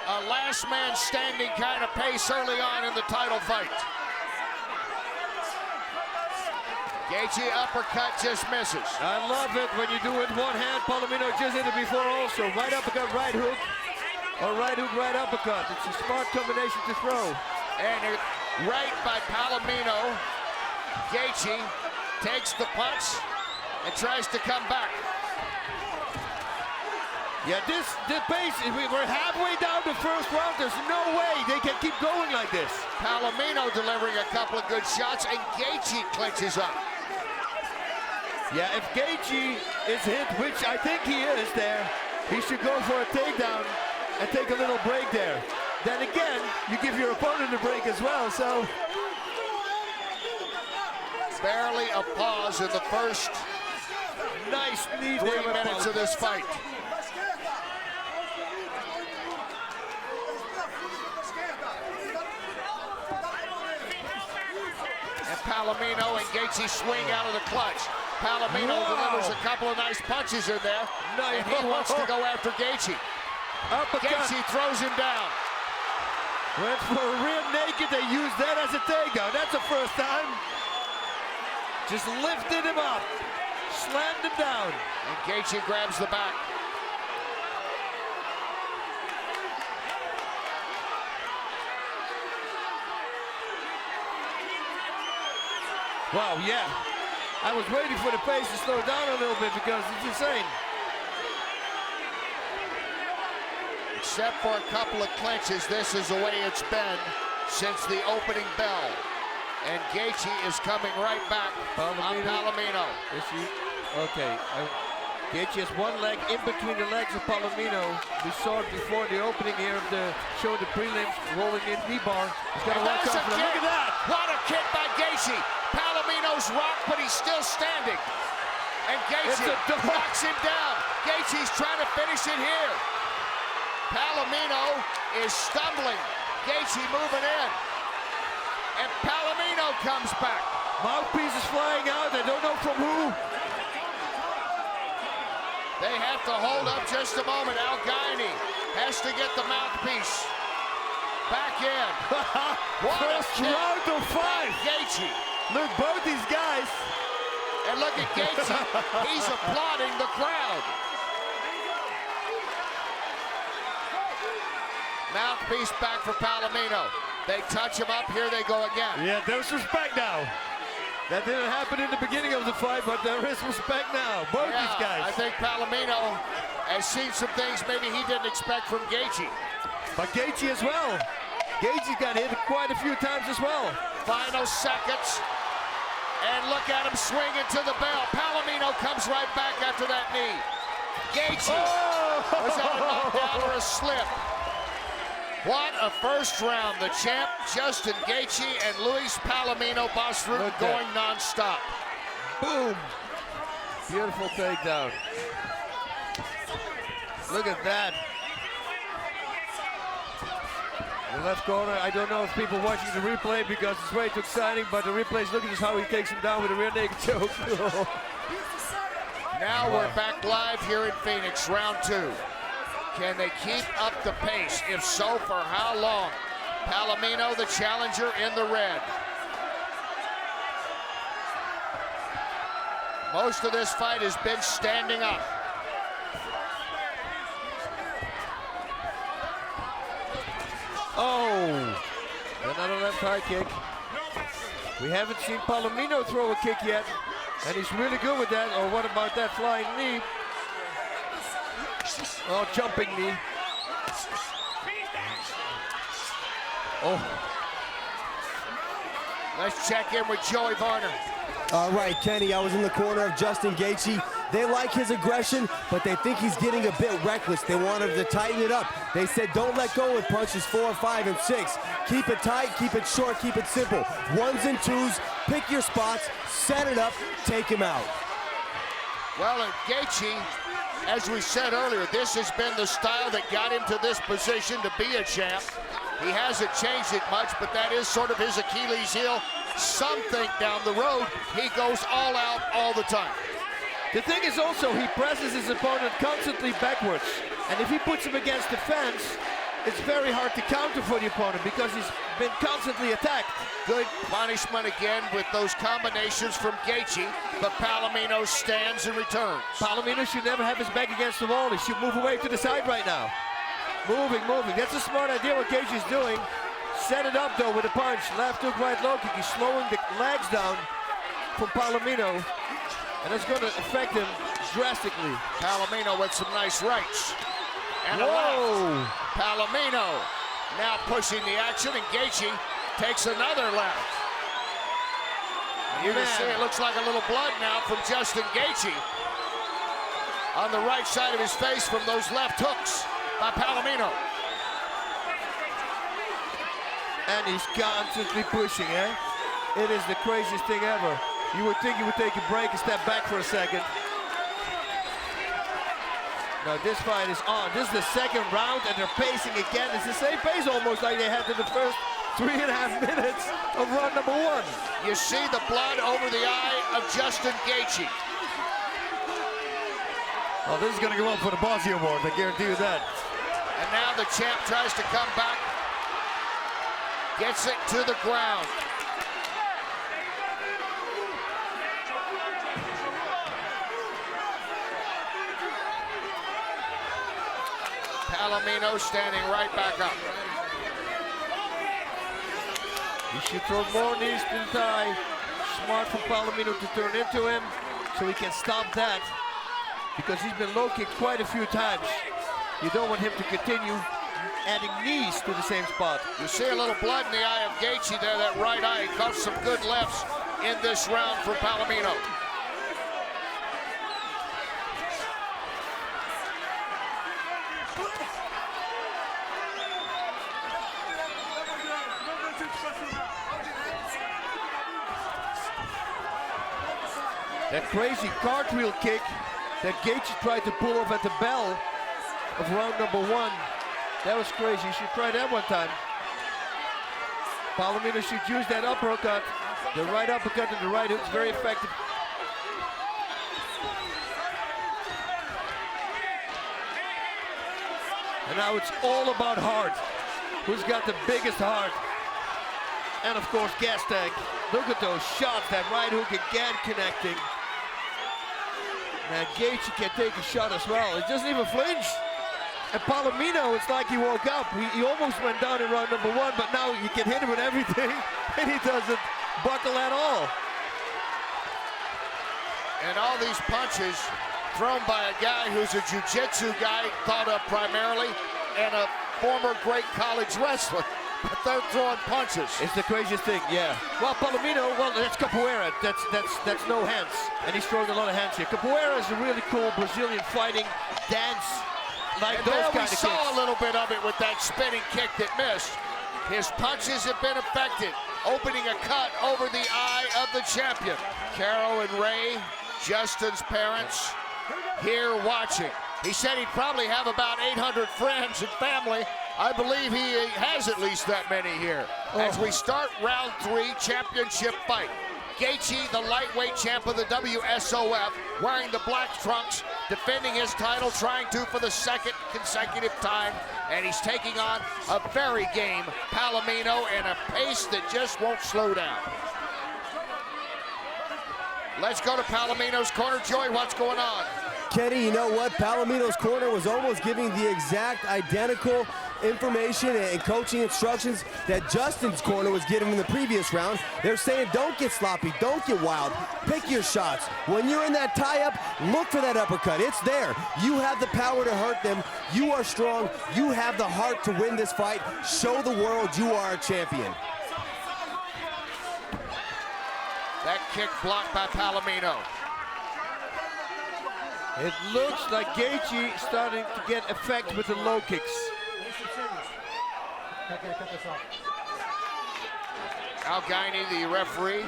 A last man standing kind of pace early on in the title fight. Gaethje uppercut just misses. I love it when you do it one hand. Palomino just did it before also. Right uppercut, right hook. Or right hook, right uppercut. It's a smart combination to throw. And right by Palomino. Gaethje takes the punch and tries to come back. Yeah, the pace, we're halfway down the first round. There's no way they can keep going like this. Palomino delivering a couple of good shots, and Gaethje clinches up. Yeah, if Gaethje is hit, which I think he is there, he should go for a takedown and take a little break there. Then again, you give your opponent a break as well, so. Barely a pause in the first Nice knee 3 there. minutes of this fight. And Palomino and Gaethje swing out of the clutch. Palomino delivers a couple of nice punches in there, and he wants to go after Gaethje. Gaethje throws him down. Went for a rear naked, they used that as a takedown. That's the first time. Just lifted him up, slammed him down. And Gaethje grabs the back. Wow, yeah. I was waiting for the pace to slow down a little bit because it's insane. Except for a couple of clinches, this is the way it's been since the opening bell. And Gaethje is coming right back on Palomino. Is he? Okay. Gaethje has one leg in between the legs of Palomino. We saw it before the opening here of the show, the prelims, rolling in knee bar. He's got to watch out for that. Look at that! What a kick by Gaethje! Palomino's rocked, but he's still standing. And Gaethje knocks him down. Gaethje's trying to finish it here. Palomino is stumbling. Gaethje moving in. And Palomino comes back. Mouthpiece is flying out. I don't know from who. They have to hold up just a moment. Al-Gaini has to get the mouthpiece back in. What First round of 5. Gaethje. Look, both these guys. And look at Gaethje. He's applauding the crowd. Mouthpiece back for Palomino. They touch him up. Here they go again. Yeah, there's respect now. That didn't happen in the beginning of the fight, but there is respect now. Both these guys. I think Palomino has seen some things maybe he didn't expect from Gaethje. But Gaethje as well. Gaethje got hit quite a few times as well. Final seconds. And look at him swing into the bell. Palomino comes right back after that knee. Gaethje. Was that a knockdown or a slip? What a first round. The champ, Justin Gaethje, and Luis Palomino Bosrud going non-stop. Boom. Beautiful takedown. Look at that. In the left corner, I don't know if people watching the replay because it's way too exciting, but the replays, look at this, how he takes him down with a rear naked choke. Now we're back live here in Phoenix, round 2. Can they keep up the pace? If so, for how long? Palomino, the challenger, in the red. Most of this fight has been standing up. Oh, another left high kick. We haven't seen Palomino throw a kick yet, and he's really good with that. Or what about that flying knee? Oh, jumping knee. Oh. Let's check in with Joey Varner. All right, Kenny, I was in the corner of Justin Gaethje. They like his aggression, but they think he's getting a bit reckless. They want him to tighten it up. They said don't let go with punches 4, 5, and 6. Keep it tight, keep it short, keep it simple. 1s and 2s, pick your spots, set it up, take him out. Well, and Gaethje, as we said earlier, this has been the style that got him to this position to be a champ. He hasn't changed it much, but that is sort of his Achilles heel. Some think down the road, he goes all out all the time. The thing is also, he presses his opponent constantly backwards. And if he puts him against the fence, it's very hard to counter for the opponent because he's been constantly attacked. Good punishment again with those combinations from Gaethje, but Palomino stands and returns. Palomino should never have his back against the wall. He should move away to the side right now. Moving. That's a smart idea what Gaethje's doing. Set it up though with a punch. Left hook, right low kick. He's slowing the legs down from Palomino. And that's going to affect him drastically. Palomino with some nice rights. and a left. Palomino now pushing the action, and Gaethje takes another left. You can see it looks like a little blood now from Justin Gaethje on the right side of his face from those left hooks by Palomino. And he's constantly pushing, eh? It is the craziest thing ever. You would think he would take a break and step back for a second. Now this fight is on. This is the second round and they're pacing again. It's the same pace almost like they had in the first 3.5 minutes of round number 1. You see the blood over the eye of Justin Gaethje. Oh, this is going to go up for the Bossy Award, I guarantee you that. And now the champ tries to come back. Gets it to the ground. Palomino standing right back up. He should throw more knees to the thigh. Smart for Palomino to turn into him so he can stop that, because he's been low kicked quite a few times. You don't want him to continue adding knees to the same spot. You see a little blood in the eye of Gaethje there, that right eye. He caught some good lefts in this round for Palomino. That crazy cartwheel kick that Gaethje tried to pull off at the bell of round number 1. That was crazy. You should try that one time. Palomino should use that uppercut. The right uppercut and the right hook is very effective. And now it's all about heart. Who's got the biggest heart? And of course, gas tank. Look at those shots. That right hook again connecting. Now Gaethje can take a shot as well. He doesn't even flinch. And Palomino, it's like he woke up. He almost went down in round number 1, but now you can hit him with everything, and he doesn't buckle at all. And all these punches thrown by a guy who's a jiu-jitsu guy, thought of primarily, and a former great college wrestler. But they're throwing punches. It's the craziest thing, yeah. Well, Palomino, well, that's capoeira. That's no hands, and he's throwing a lot of hands here. Capoeira is a really cool Brazilian fighting dance. Like and those there kind we of saw kicks. a little bit of it with that spinning kick that missed. His punches have been effective, opening a cut over the eye of the champion. Carol and Ray, Justin's parents, here watching. He said he'd probably have about 800 friends and family. I believe he has at least that many here. As we start round 3 championship fight. Gaethje, the lightweight champ of the WSOF, wearing the black trunks, defending his title, trying to for the second consecutive time, and he's taking on a very game Palomino and a pace that just won't slow down. Let's go to Palomino's corner. Joey, what's going on? Kenny, you know what? Palomino's corner was almost giving the exact identical information and coaching instructions that Justin's corner was giving in the previous round. They're saying don't get sloppy, don't get wild, pick your shots. When you're in that tie-up, look for that uppercut. It's there. You have the power to hurt them. You are strong. You have the heart to win this fight. Show the world you are a champion. That kick blocked by Palomino. It looks like Gaethje starting to get effect with the low kicks. Al Gaini, the referee,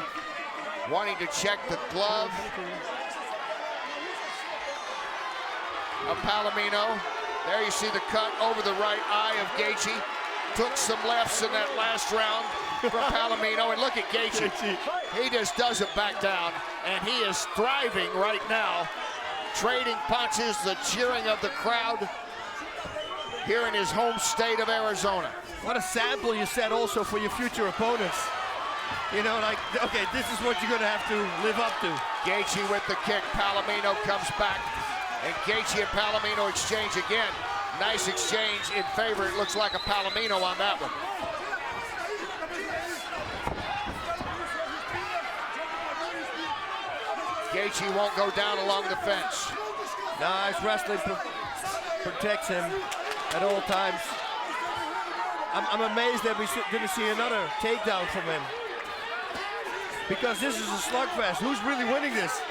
wanting to check the glove of Palomino. There you see the cut over the right eye of Gaethje. Took some lefts in that last round from Palomino. And look at Gaethje. He just doesn't back down. And he is thriving right now. Trading punches, the cheering of the crowd here in his home state of Arizona. What a sample you set also for your future opponents. You know, like, okay, this is what you're gonna have to live up to. Gaethje with the kick, Palomino comes back, and Gaethje and Palomino exchange again. Nice exchange in favor, it looks like a Palomino on that one. Gaethje won't go down along the fence. Nice wrestling protects him. at all times. I'm amazed that we didn't see another takedown from him. Because this is a slugfest. Who's really winning this?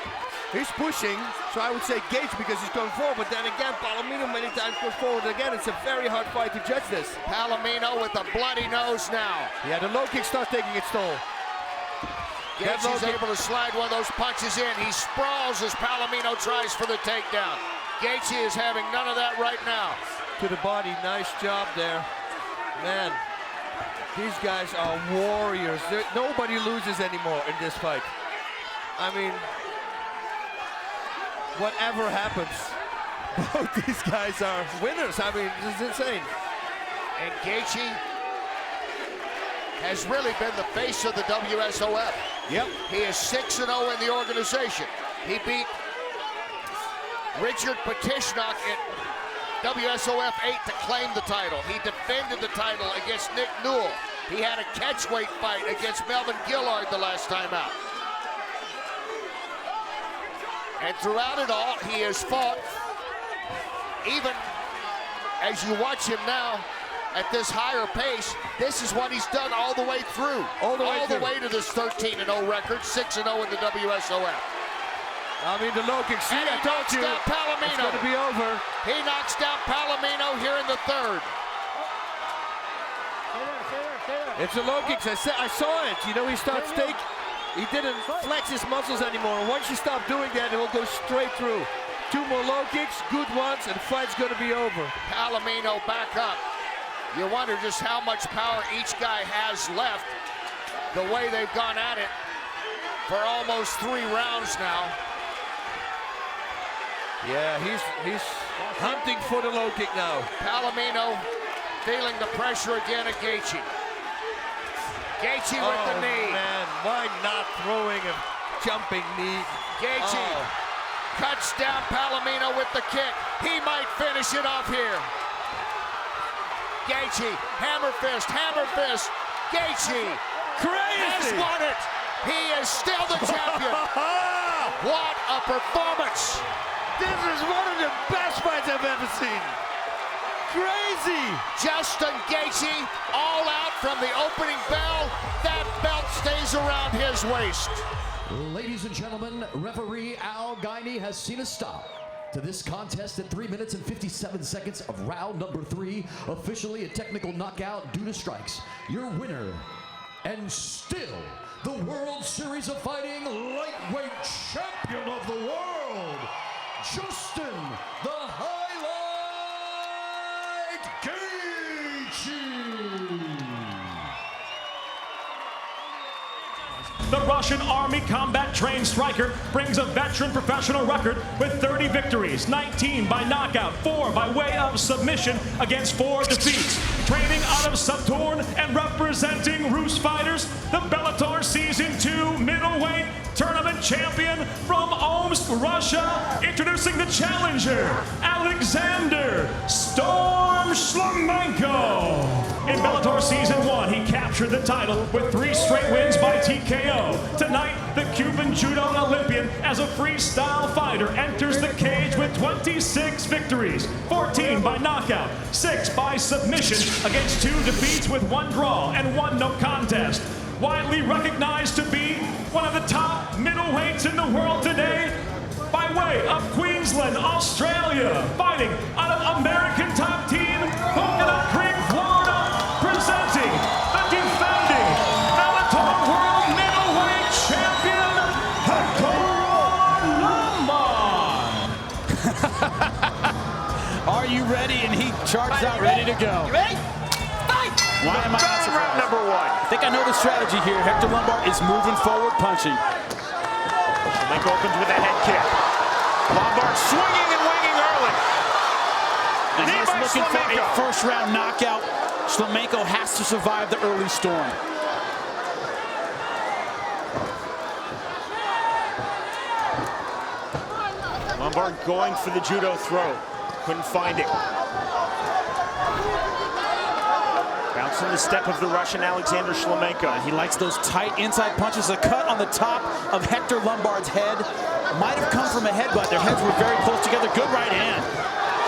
He's pushing, so I would say Gaethje because he's going forward. But then again, Palomino many times goes forward again. It's a very hard fight to judge this. Palomino with a bloody nose now. Yeah, the low kick starts taking its toll. Gaethje's able to slide one of those punches in. He sprawls as Palomino tries for the takedown. Gaethje is having none of that right now. To the body, nice job there. Man, these guys are warriors. Nobody loses anymore in this fight. I mean, whatever happens, both these guys are winners. I mean, this is insane. And Gaethje has really been the face of the WSOF. Yep. He is 6-0 in the organization. He beat Richard Petishnock at WSOF 8 to claim the title. He defended the title against Nick Newell. He had a catchweight fight against Melvin Gillard the last time out. And throughout it all, he has fought, even as you watch him now at this higher pace, this is what he's done all the way through. All the way to this 13-0 record, 6-0 in the WSOF. I mean, the low kick, see, I told you, it's going to be over. He knocks down Palomino here in the third. It's a low kick. I saw it. You know, he starts he didn't flex his muscles anymore. And once you stop doing that, it will go straight through. 2 more low kicks, good ones, and the fight's going to be over. Palomino back up. You wonder just how much power each guy has left. The way they've gone at it for almost 3 rounds now. Yeah, he's hunting for the low kick now. Palomino feeling the pressure again at Gaethje. Gaethje with the knee. Man, why not throwing a jumping knee? Gaethje cuts down Palomino with the kick. He might finish it off here. Gaethje, hammer fist, hammer fist. Gaethje has won it. He is still the champion. What a performance. This is one of the best fights I've ever seen. Crazy. Justin Gaethje all out from the opening bell. That belt stays around his waist. Ladies and gentlemen, referee Al Guiney has seen a stop to this contest at 3 minutes and 57 seconds of round number 3. Officially a technical knockout due to strikes. Your winner, and still the World Series of Fighting lightweight champion of the world, Justin the Highlight Gaethje. The Russian Army combat-trained striker brings a veteran professional record with 30 victories, 19 by knockout, 4 by way of submission against 4 defeats. Training out of Saturn and representing Rus fighters, the Bellator Season 2 middleweight tournament champion from Omsk, Russia, introducing the challenger, Alexander Storm Shlemenko. In Bellator Season 1, he captured the title with 3 straight wins by TKO. Tonight, the Cuban judo Olympian, as a freestyle fighter, enters the cage with 26 victories, 14 by knockout, 6 by submission, against 2 defeats with 1 draw and 1 no contest. Widely recognized to be one of the top middleweights in the world today, by way of Queensland, Australia, fighting out of American top team, Coconut Creek, Florida, presenting the defending Bellator World Middleweight Champion, Hector Lombard. Are you ready? And he charges out, ready to go. You ready? Fight! Why am I not surprised? Round number 1. I think I know the strategy here. Hector Lombard is moving forward, punching. Shlemenko opens with a head kick. Lombard swinging and winging early. And Knee he's by looking for a Shlemenko. first-round knockout. Shlemenko has to survive the early storm. Lombard going for the judo throw. Couldn't find it. Bouncing the step of the Russian Alexander Shlemenko. He likes those tight inside punches. A cut on the top of Hector Lombard's head. Might have come from a headbutt. Their heads were very close together. Good right hand.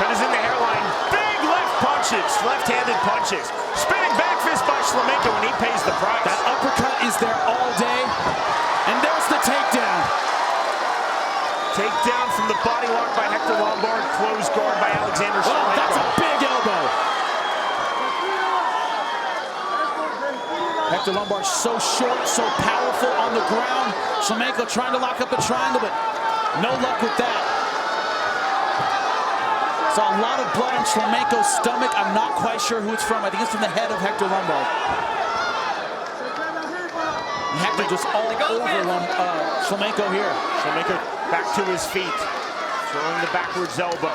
Cut is in the hairline. Big left punch punches, left-handed punches. Spinning back fist by Shlemenko, and he pays the price. That uppercut is there all day, and there's the takedown. Takedown from the body lock by Hector Lombard, closed guard by Alexander Shlemenko. Oh, that's a big elbow. Hector Lombard so short, so powerful on the ground. Shlemenko trying to lock up the triangle, but no luck with that. Saw a lot of blood on Shlemenko's stomach. I'm not quite sure who it's from. I think it's from the head of Hector Lombard. And Hector just all over Shlemenko here. Shlemenko back to his feet, throwing the backwards elbow.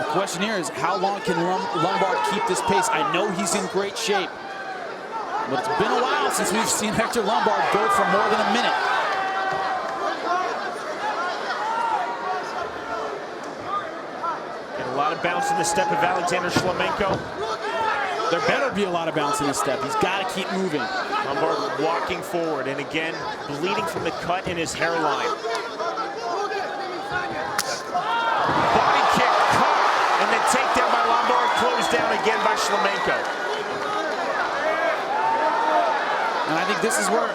The question here is, how long can Lombard keep this pace? I know he's in great shape, but it's been a while since we've seen Hector Lombard go for more than a minute. Get a lot of bounce in the step of Alexander Shlemenko. There better be a lot of bounce in his step. He's got to keep moving. Lombard walking forward, and again, bleeding from the cut in his hairline. Body kick, caught, and then takedown by Lombard, closed down again by Shlemenko. And I think this is where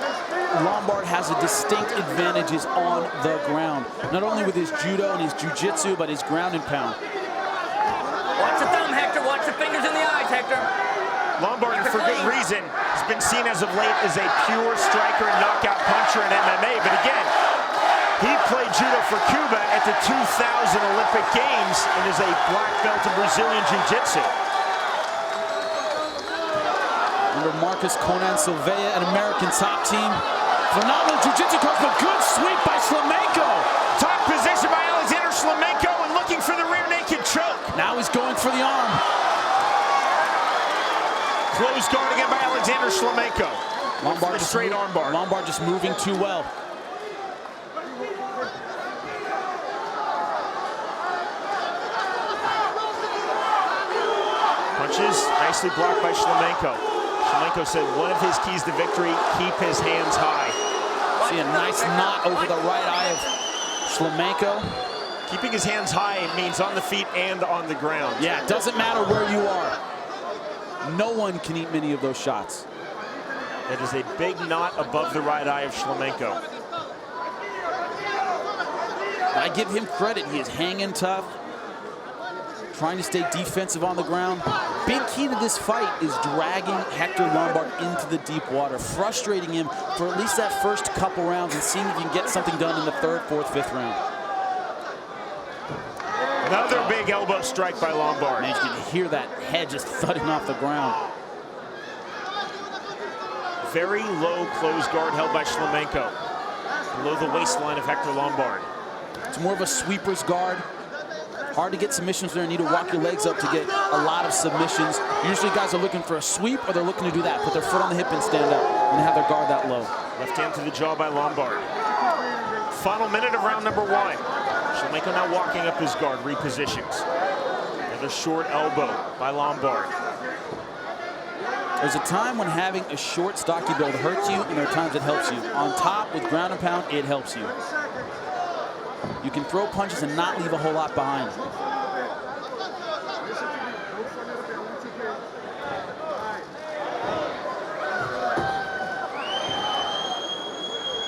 Lombard has a distinct advantages on the ground. Not only with his judo and his jiu-jitsu, but his ground and pound. Watch the thumb, Hector. Watch the fingers in the eyes, Hector. Lombard, for good reason, has been seen as of late as a pure striker and knockout puncher in MMA. But again, he played judo for Cuba at the 2000 Olympic Games and is a black belt in Brazilian Jiu-Jitsu. Under Marcus Conan Silveira, an American top team. Phenomenal jiu-jitsu coach, but good sweep by Shlemenko. Top position by Alexander Shlemenko and looking for the rear naked choke. Now he's going for the arm. Closed guard again by Alexander Shlemenko. Lombard straight arm bar. Lombard just moving too well. Punches nicely blocked by Shlemenko. Shlemenko said one of his keys to victory, keep his hands high. See a nice knot over the right eye of Shlemenko. Keeping his hands high means on the feet and on the ground. Yeah, it doesn't matter where you are. No one can eat many of those shots. That is a big knot above the right eye of Shlemenko. I give him credit. He is hanging tough, trying to stay defensive on the ground. Big key to this fight is dragging Hector Lombard into the deep water, frustrating him for at least that first couple rounds and seeing if you can get something done in the third, fourth, fifth round. Another big elbow strike by Lombard. Man, you can hear that head just thudding off the ground. Very low closed guard held by Shlemenko. Below the waistline of Hector Lombard. It's more of a sweeper's guard. Hard to get submissions there. You need to walk your legs up to get a lot of submissions. Usually guys are looking for a sweep or they're looking to do that. Put their foot on the hip and stand up and have their guard that low. Left hand to the jaw by Lombard. Final minute of round number one. Shlemenko now walking up his guard, repositions. Another short elbow by Lombard. There's a time when having a short, stocky build hurts you, and there are times it helps you. On top, with ground and pound, it helps you. You can throw punches and not leave a whole lot behind.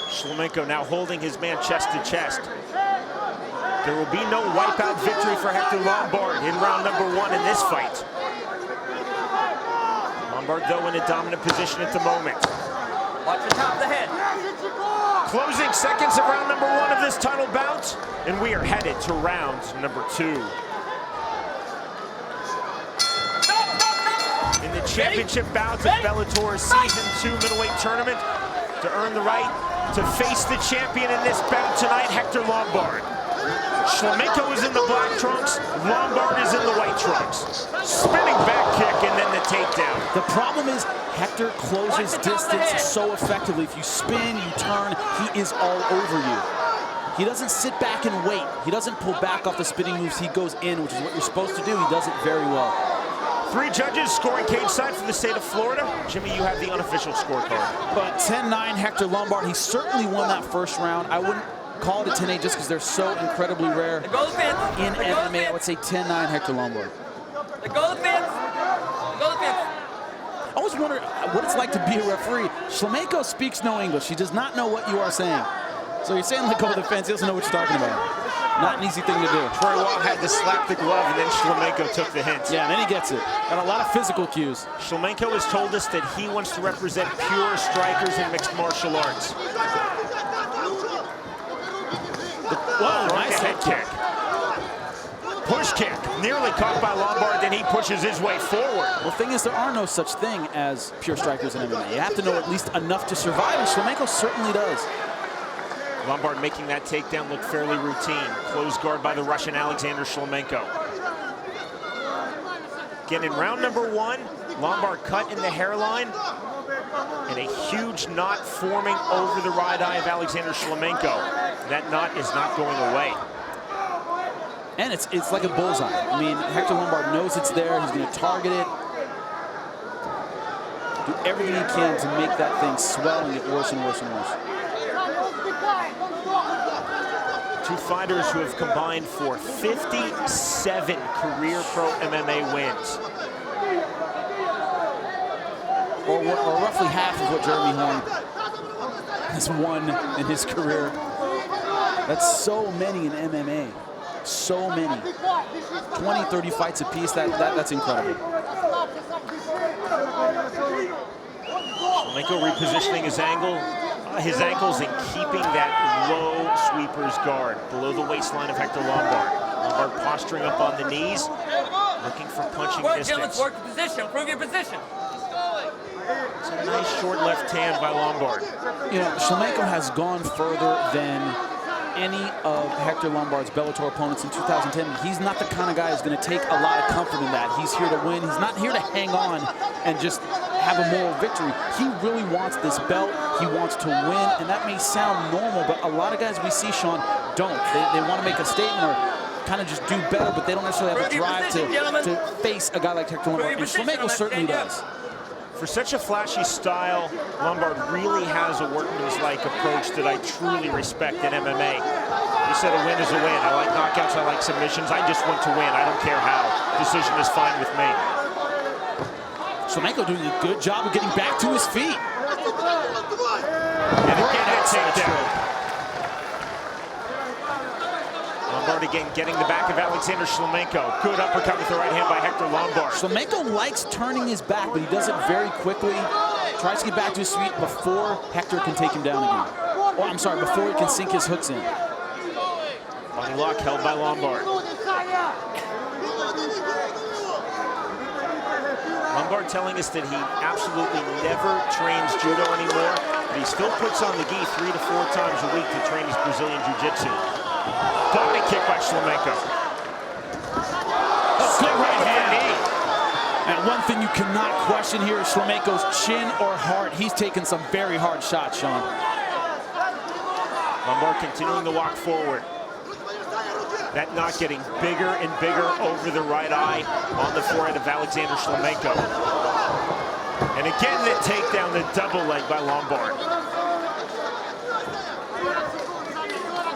Shlemenko now holding his man chest to chest. There will be no wipeout victory for Hector Lombard in round number one in this fight. Lombard, though, in a dominant position at the moment. Watch the top of the head. Closing seconds of round number one of this title bout, and we are headed to round number two. In the championship bout of Bellator's Season 2 middleweight tournament, to earn the right to face the champion in this bout tonight, Hector Lombard. Shlemenko is in the black trunks, Lombard is in the white trunks. Spinning back kick and then the takedown. The problem is Hector closes distance so effectively. If you spin, you turn, he is all over you. He doesn't sit back and wait. He doesn't pull back off the spinning moves. He goes in, which is what you're supposed to do. He does it very well. Three judges scoring cage side from the state of Florida. Jimmy, you have the unofficial scorecard. But 10-9 Hector Lombard, he certainly won that first round. I wouldn't call it a 10-8 just because they're so incredibly rare in MMA. I would say 10-9 Hector Lombard. Go to the fence. Go to the fence. I always wonder what it's like to be a referee. Shlemenko speaks no English. He does not know what you are saying. So you're saying let go of the fence. He doesn't know what you're talking about. Not an easy thing to do. Troy Wall had to slap the glove, and then Shlemenko took the hint. Yeah, and then he gets it. Got a lot of physical cues. Shlemenko has told us that he wants to represent pure strikers in mixed martial arts. Whoa, nice head kick. Push kick, nearly caught by Lombard, then he pushes his way forward. Well, the thing is, there are no such thing as pure strikers in MMA. You have to know at least enough to survive, and Shlemenko certainly does. Lombard making that takedown look fairly routine. Closed guard by the Russian Alexander Shlemenko. Again, in round number 1, Lombard cut in the hairline, and a huge knot forming over the right eye of Alexander Shlemenko. That knot is not going away. And it's like a bullseye. I mean, Hector Lombard knows it's there. He's going to target it. Do everything he can to make that thing swell and get worse and worse and worse. Two fighters who have combined for 57 career pro MMA wins. Or roughly half of what Jeremy Horn has won in his career. That's so many in MMA. So many. 20, 30 fights apiece. That's incredible. Shlemenko repositioning his ankles and keeping that low sweeper's guard below the waistline of Hector Lombard. Lombard posturing up on the knees, looking for punching distance. Work the position. Prove your position. It's a nice short left hand by Lombard. You know, Shlemenko has gone further than any of Hector Lombard's Bellator opponents in 2010. He's not the kind of guy who's going to take a lot of comfort in that. He's here to win. He's not here to hang on and just have a moral victory. He really wants this belt. He wants to win, and that may sound normal, but a lot of guys we see, Sean, don't. They want to make a statement or kind of just do better, but they don't necessarily have the drive to face a guy like Hector Lombard, and Shlemenko certainly does. For such a flashy style, Lombard really has a workman's-like approach that I truly respect in MMA. He said a win is a win. I like knockouts, I like submissions. I just want to win. I don't care how. Decision is fine with me. Shlemenko doing a good job of getting back to his feet. And again, that takedown. Lombard again getting the back of Alexander Shlemenko. Good uppercut with the right hand by Hector Lombard. Shlemenko likes turning his back, but he does it very quickly. Tries to get back to his feet before Hector can take him down again. Or, I'm sorry, before he can sink his hooks in. Body lock held by Lombard. Lombard telling us that he absolutely never trains judo anymore, but he still puts on the gi 3 to 4 times a week to train his Brazilian Jiu-Jitsu. Body kick by Shlemenko. Good right hand. And one thing you cannot question here is Shlemenko's chin or heart. He's taken some very hard shots, Sean. Lombard continuing to walk forward. That knot getting bigger and bigger over the right eye on the forehead of Alexander Shlemenko. And again, the takedown, the double leg by Lombard.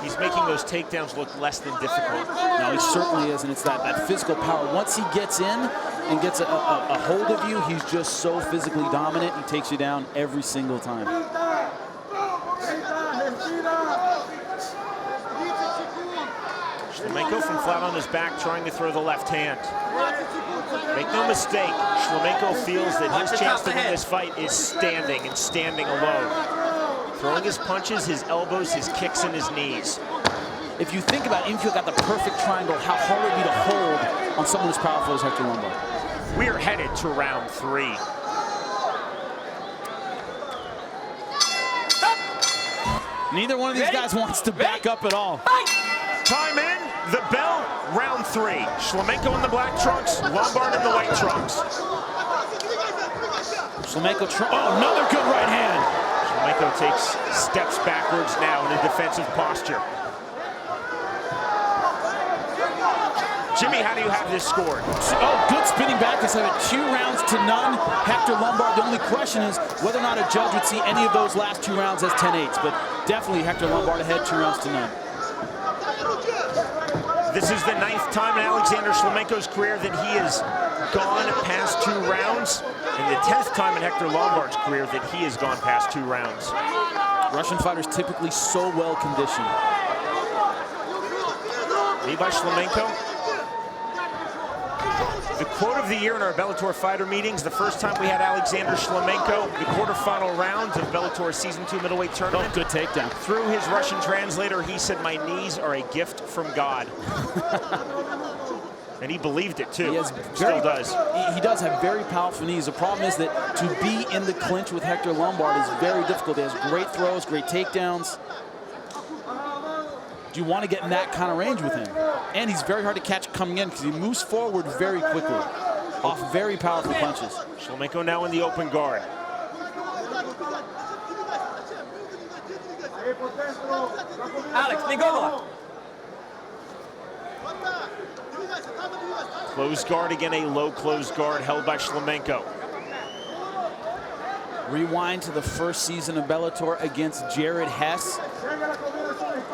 He's making those takedowns look less than difficult. No, he certainly is, and it's that physical power. Once he gets in and gets a hold of you, he's just so physically dominant. He takes you down every single time. Shlemenko from flat on his back trying to throw the left hand. Make no mistake, Shlemenko feels that his chance to win this fight is standing and standing alone. Throwing his punches, his elbows, his kicks, and his knees. If you think about it, even if you got the perfect triangle, how hard it would be to hold on someone as powerful as Hector Lombard. We are headed to round 3. Neither one of these guys wants to back up at all. Time in, the bell, round 3. Shlemenko in the black trunks, Lombard in the white trunks. Shlemenko, oh, another good right hand. Shlemenko takes steps backwards now in a defensive posture. Jimmy, how do you have this scored? Oh, good spinning back. Let's have it 2 rounds to none. Hector Lombard. The only question is whether or not a judge would see any of those last 2 rounds as 10-8s. But definitely Hector Lombard ahead 2 rounds to none. This is the 9th time in Alexander Shlemenko's career that he has gone past 2 rounds, and the 10th time in Hector Lombard's career that he has gone past 2 rounds. Russian fighters typically so well conditioned. Knee by Shlemenko. The quote of the year in our Bellator fighter meetings, the first time we had Alexander Shlemenko, the quarterfinal rounds of Bellator's Season 2 middleweight tournament. Oh, good takedown. Through his Russian translator, he said, "My knees are a gift from God." And he believed it too. Still does. He does have very powerful knees. The problem is that to be in the clinch with Hector Lombard is very difficult. He has great throws, great takedowns. Do you want to get in that kind of range with him? And he's very hard to catch coming in because he moves forward very quickly off very powerful punches. Shlemenko now in the open guard. Alex, Nigola. Closed guard again, a low closed guard held by Shlemenko. Rewind to the first season of Bellator against Jared Hess.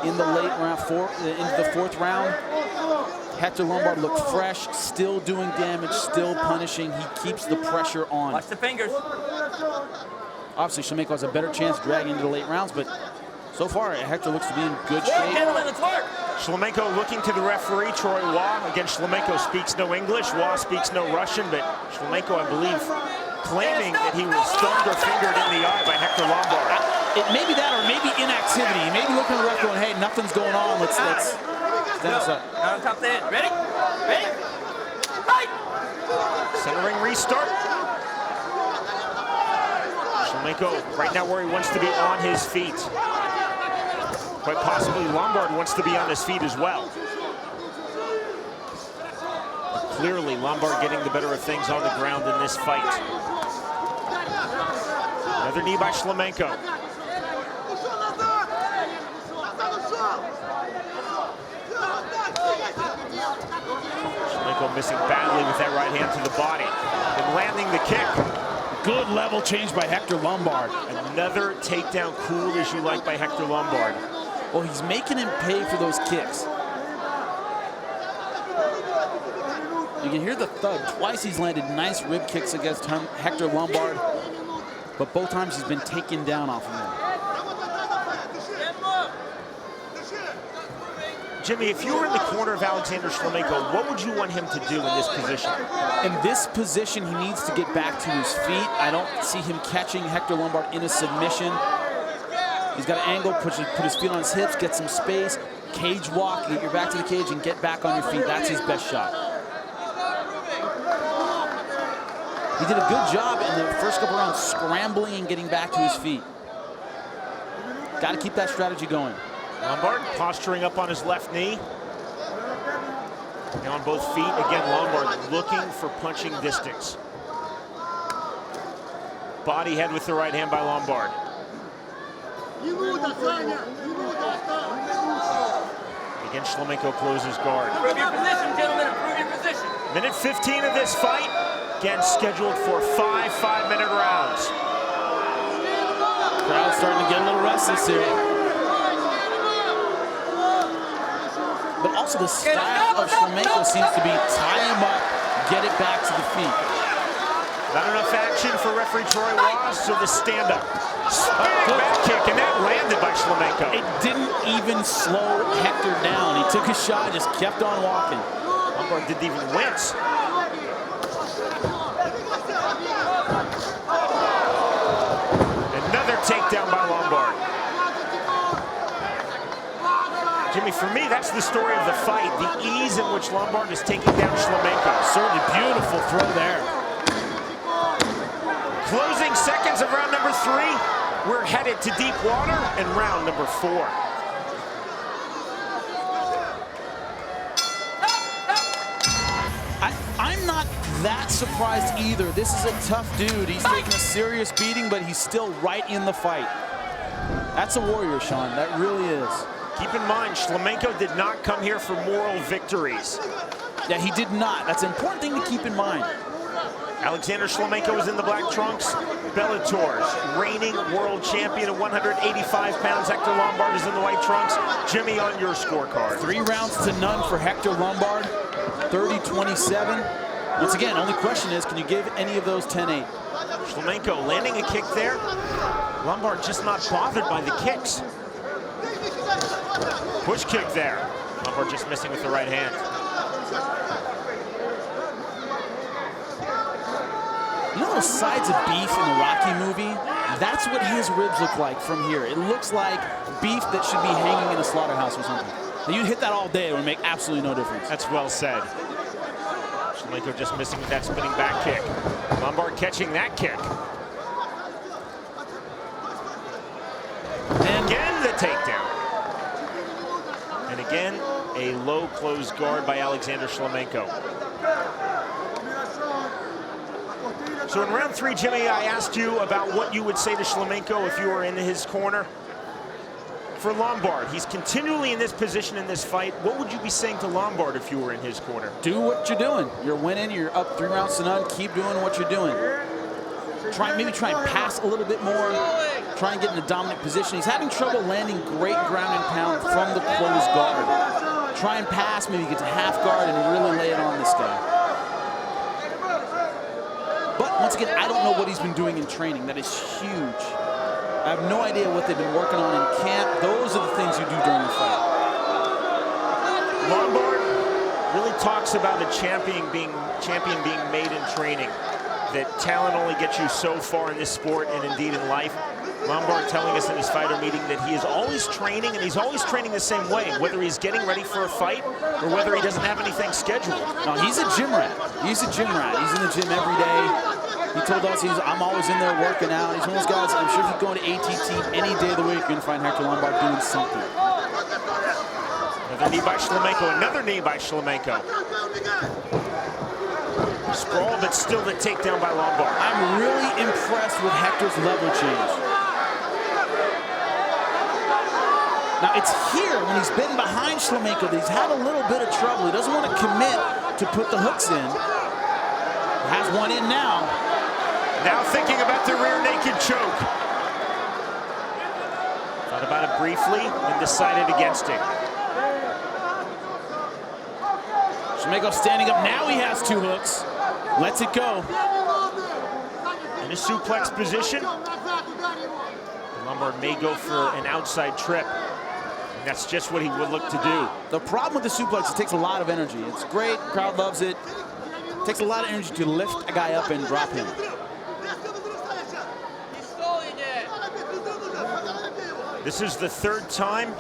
In the late round, into the 4th round, Hector Lombard looked fresh, still doing damage, still punishing. He keeps the pressure on. Watch the fingers. Obviously, Shlemenko has a better chance dragging into the late rounds, but so far, Hector looks to be in good shape. Gentlemen, let's work. Shlemenko looking to the referee, Troy Waugh. Again, Shlemenko speaks no English. Waugh speaks no Russian, but Shlemenko, I believe, claiming that he was stunned or fingered in the eye by Hector Lombard. It may be that, or maybe inactivity. Maybe looking at the ref going, "Hey, nothing's going on. Let's stand us up." Now on top of the head. Ready? Ready? Fight! Centering restart. Shlemenko right now where he wants to be on his feet. Quite possibly Lombard wants to be on his feet as well. But clearly Lombard getting the better of things on the ground in this fight. Another knee by Shlemenko. Shlemenko missing badly with that right hand to the body. And landing the kick. Good level change by Hector Lombard. Another takedown, cool as you like, by Hector Lombard. Well, he's making him pay for those kicks. You can hear the thud. Twice he's landed nice rib kicks against Hector Lombard, but both times he's been taken down off of him. Jimmy, if you were in the corner of Alexander Shlemenko, what would you want him to do in this position? In this position, he needs to get back to his feet. I don't see him catching Hector Lombard in a submission. He's got an angle, put his feet on his hips, get some space, cage walk, get your back to the cage and get back on your feet. That's his best shot. He did a good job in the first couple rounds scrambling and getting back to his feet. Got to keep that strategy going. Lombard posturing up on his left knee. Now on both feet. Again, Lombard looking for punching distance. Body head with the right hand by Lombard. Again, Shlemenko closes guard. Improve your position, gentlemen. Improve your position. Minute 15 of this fight. Again, scheduled for 5 5-minute rounds. Crowd's starting to get a little restless here. But also the style of Shlemenko seems to be tie him up, get it back to the feet. Not enough action for referee Troy Waugh, so the stand-up. Spinning back kick, and that landed by Shlemenko. It didn't even slow Hector down. He took a shot, just kept on walking. Lombard didn't even wince. Another takedown by Lombard. Jimmy, for me, that's the story of the fight. The ease in which Lombard is taking down Shlemenko. Certainly beautiful throw there. Closing seconds of round number 3. We're headed to deep water in round number 4. I'm not that surprised either. This is a tough dude. He's taking a serious beating, but he's still right in the fight. That's a warrior, Sean. That really is. Keep in mind, Shlemenko did not come here for moral victories. Yeah, he did not. That's an important thing to keep in mind. Alexander Shlemenko is in the black trunks. Bellator's reigning world champion at 185 pounds. Hector Lombard is in the white trunks. Jimmy, on your scorecard. 3 rounds to none for Hector Lombard, 30-27. Once again, only question is, can you give any of those 10-8? Shlemenko landing a kick there. Lombard just not bothered by the kicks. Push kick there. Lombard just missing with the right hand. You know those sides of beef in the Rocky movie? That's what his ribs look like from here. It looks like beef that should be hanging in a slaughterhouse or something. Now, you'd hit that all day, it would make absolutely no difference. That's well said. Shlemenko just missing with that spinning back kick. Lombard catching that kick. And again, the takedown. And again, a low close guard by Alexander Shlemenko. So in round 3, Jimmy, I asked you about what you would say to Shlemenko if you were in his corner. For Lombard, he's continually in this position in this fight. What would you be saying to Lombard if you were in his corner? Do what you're doing. You're winning, you're up 3 rounds to none. Keep doing what you're doing. Maybe try and pass a little bit more. Try and get in a dominant position. He's having trouble landing great ground and pound from the closed guard. Try and pass, maybe get to half guard and really lay it on this guy. But once again, I don't know what he's been doing in training. That is huge. I have no idea what they've been working on in camp. Those are the things you do during the fight. Lombard really talks about a champion being made in training. That talent only gets you so far in this sport and indeed in life. Lombard telling us in his fighter meeting that he is always training, and he's always training the same way, whether he's getting ready for a fight or whether he doesn't have anything scheduled. No, he's a gym rat. He's a gym rat. He's in the gym every day. He told us, I'm always in there working out. He's one of those guys, I'm sure if you go to ATT any day of the week, you're going to find Hector Lombard doing something. Another knee by Shlemenko, another knee by Shlemenko. Sprawl, but still the takedown by Lombard. I'm really impressed with Hector's level change. Now, it's here when he's been behind Shlemenko that he's had a little bit of trouble. He doesn't want to commit to put the hooks in. Has one in now. Now thinking about the rear naked choke. Thought about it briefly and decided against it. Shlemenko standing up. Now he has 2 hooks. Lets it go. In a suplex position. Lombard may go for an outside trip. And that's just what he would look to do. The problem with the suplex, it takes a lot of energy. It's great, crowd loves it. It takes a lot of energy to lift a guy up and drop him. This is the 3rd time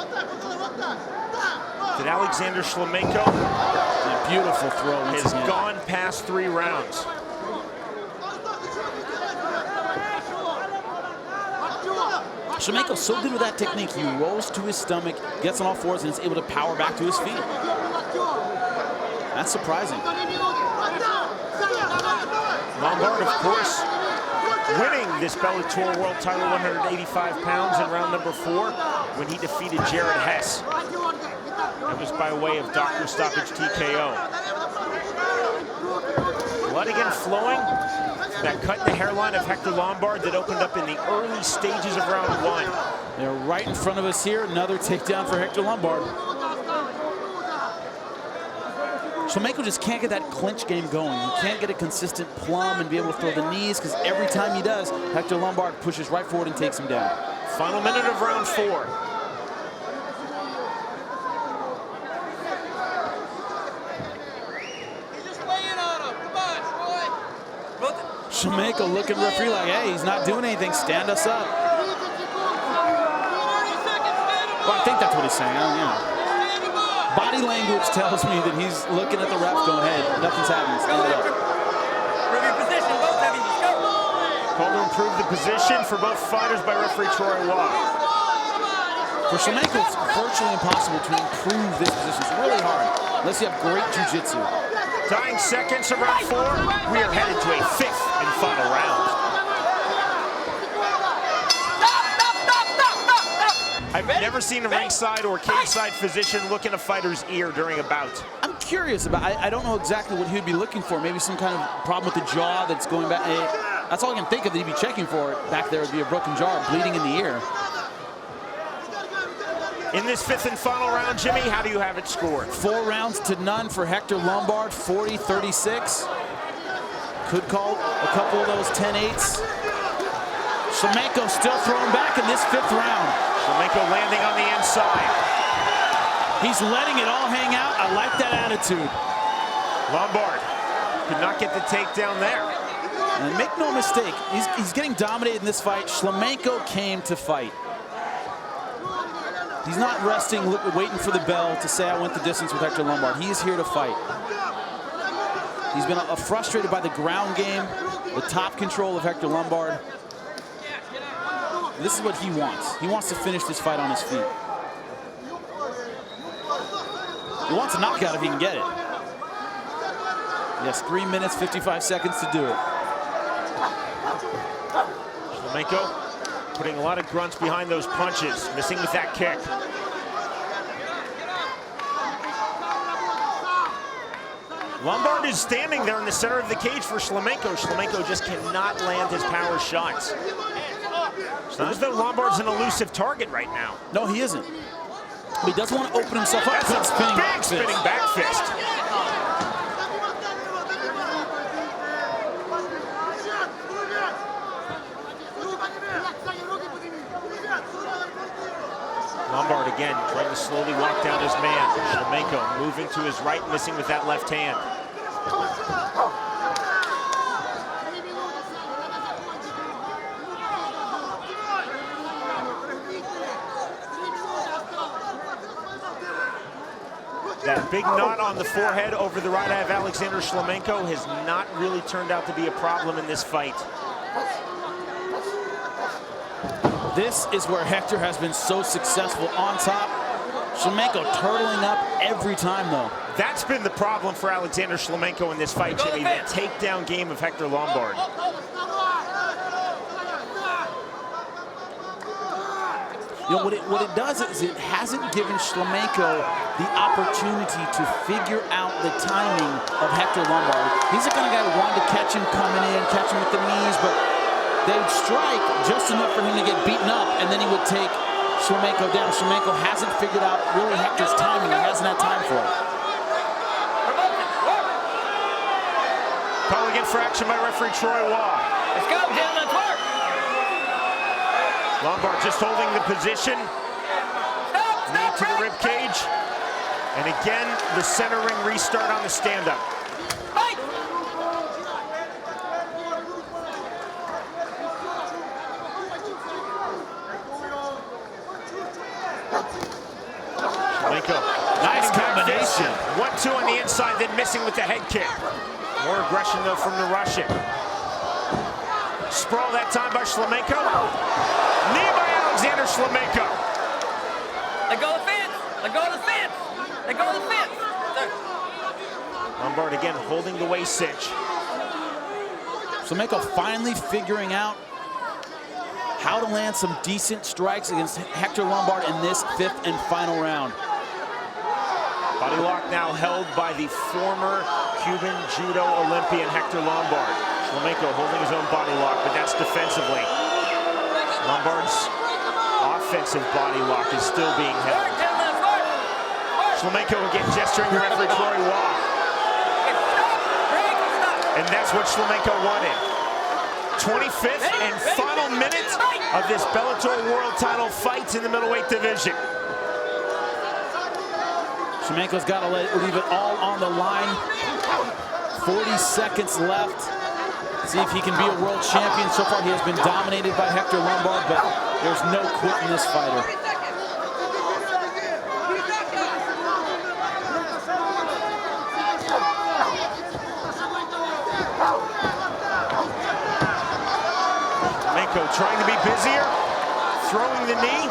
that Alexander Shlemenko beautiful throw has gone past 3 rounds. Shlemenko's so good with that technique. He rolls to his stomach, gets on all 4s, and is able to power back to his feet. That's surprising. Lombard, of course, winning this Bellator World Title 185 pounds in round number 4 when he defeated Jared Hess. That was by way of doctor stoppage TKO. Blood again flowing. That cut in the hairline of Hector Lombard that opened up in the early stages of round 1. They're right in front of us here. Another takedown for Hector Lombard. Shlemenko just can't get that clinch game going. He can't get a consistent plumb and be able to throw the knees, because every time he does, Hector Lombard pushes right forward and takes him down. Final minute of round 4. Shlemenko looking at the referee like, hey, he's not doing anything. Stand us up. Well, I think that's what he's saying. I don't know. Body language tells me that he's looking at the ref going, hey, nothing's happening. Stand it up. Call to improve the position for both fighters by referee Troy Waugh. For Shlemenko, it's virtually impossible to improve this position. It's really hard, unless you have great jiu-jitsu. Dying seconds of round 4. We are headed to a 5th and final round. I've never seen a ringside or cage-side physician look in a fighter's ear during a bout. I'm curious about. I don't know exactly what he would be looking for. Maybe some kind of problem with the jaw that's going back. That's all I can think of that he'd be checking for. Back there would be a broken jaw, bleeding in the ear. In this 5th and final round, Jimmy, how do you have it scored? 4 rounds to none for Hector Lombard, 40-36. Could call a couple of those 10-8s. Shlemenko still throwing back in this 5th round. Shlemenko landing on the inside. He's letting it all hang out. I like that attitude. Lombard could not get the takedown there. And make no mistake, he's getting dominated in this fight. Shlemenko came to fight. He's not resting, waiting for the bell to say I went the distance with Hector Lombard. He is here to fight. He's been frustrated by the ground game, the top control of Hector Lombard. This is what he wants. He wants to finish this fight on his feet. He wants a knockout if he can get it. He has 3 minutes, 55 seconds to do it. Shlemenko putting a lot of grunts behind those punches, missing with that kick. Lombard is standing there in the center of the cage for Shlemenko. Shlemenko just cannot land his power shots. It's not as though Lombard's an elusive target right now. No, he isn't. But he doesn't want to open himself up. That's a big spinning back fist. Lombard again trying to slowly walk down his man. Shlemenko moving to his right, missing with that left hand. That big knot on the forehead over the right eye of Alexander Shlemenko has not really turned out to be a problem in this fight. This is where Hector has been so successful on top. Shlemenko turtling up every time, though. That's been the problem for Alexander Shlemenko in this fight, Jimmy, the takedown game of Hector Lombard. You know, what it does is it hasn't given Shlemenko the opportunity to figure out the timing of Hector Lombard. He's the kind of guy who wanted to catch him coming in, catch him with the knees, but they would strike just enough for him to get beaten up, and then he would take Shlemenko down. Shlemenko hasn't figured out really Hector's timing. He hasn't had time for it. Calling in for action by referee Troy Waugh. Let's go, Jim, let's work. Lombard just holding the position. Knee to the rib cage. And again, the center ring restart on the stand-up. Shlemenko. Nice combination. 1-2 on the inside, then missing with the head kick. More aggression, though, from the Russian. Sprawl that time by Shlemenko. Knee by Alexander Shlemenko. Let go of the fence. Let go of the fence. Let go of the fence. Lombard again holding the waist cinch. Shlemenko finally figuring out how to land some decent strikes against Hector Lombard in this 5th and final round. Body lock now held by the former Cuban judo Olympian Hector Lombard. Shlemenko holding his own body lock, but that's defensively. Lombard's offensive body lock is still being held. Shlemenko again gesturing to referee Troy Waugh. And that's what Shlemenko wanted. 25th and final minute of this Bellator world title fight in the middleweight division. Shlemenko's got to leave it all on the line. 40 seconds left. See if he can be a world champion. So far, he has been dominated by Hector Lombard, but there's no quit in this fighter. Shlemenko trying to be busier, throwing the knee.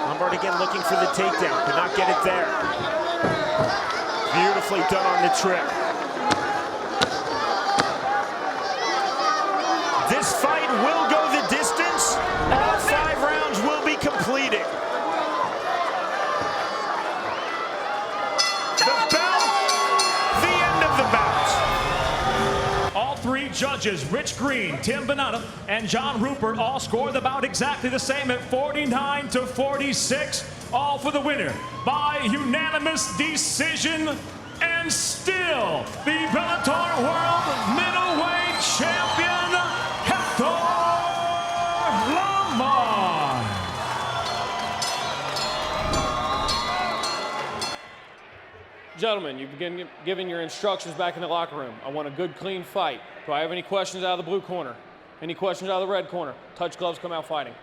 Lombard again looking for the takedown, could not get it there. Beautifully done on the trip. This fight will go the distance. All 5 rounds will be completed. The bell judges, Rich Green, Tim Bonanno, and John Rupert all scored the bout exactly the same at 49-46. All for the winner by unanimous decision, and still the Bellator World Middleweight Champion, Hector Lamar. Gentlemen, you begin giving your instructions back in the locker room. I want a good, clean fight. Do I have any questions out of the blue corner? Any questions out of the red corner? Touch gloves, come out fighting.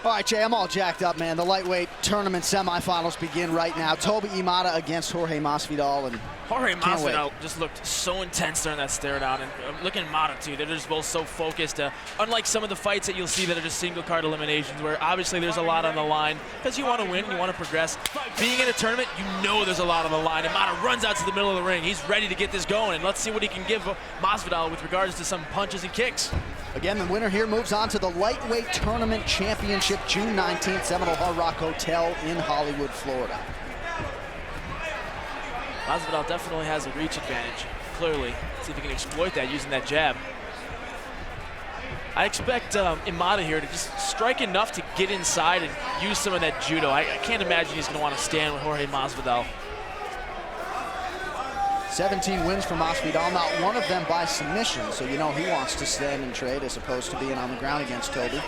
All right, Jay, I'm all jacked up, man. The lightweight tournament semifinals begin right now. Toby Imada against Jorge Masvidal, and Jorge Masvidal just looked so intense during that stare down, and looking at Imada too. They're just both so focused. Unlike some of the fights that you'll see that are just single card eliminations, where obviously there's a lot on the line because you want to win, you want to progress. Being in a tournament, you know there's a lot on the line. Imada runs out to the middle of the ring. He's ready to get this going, and let's see what he can give Masvidal with regards to some punches and kicks. Again, the winner here moves on to the lightweight tournament championship June 19th, Seminole Hard Rock Hotel in Hollywood, Florida. Masvidal definitely has a reach advantage, clearly. See if he can exploit that using that jab. I expect Imada here to just strike enough to get inside and use some of that judo. I can't imagine he's going to want to stand with Jorge Masvidal. 17 wins for Masvidal, not one of them by submission, so you know he wants to stand and trade as opposed to being on the ground against Toby.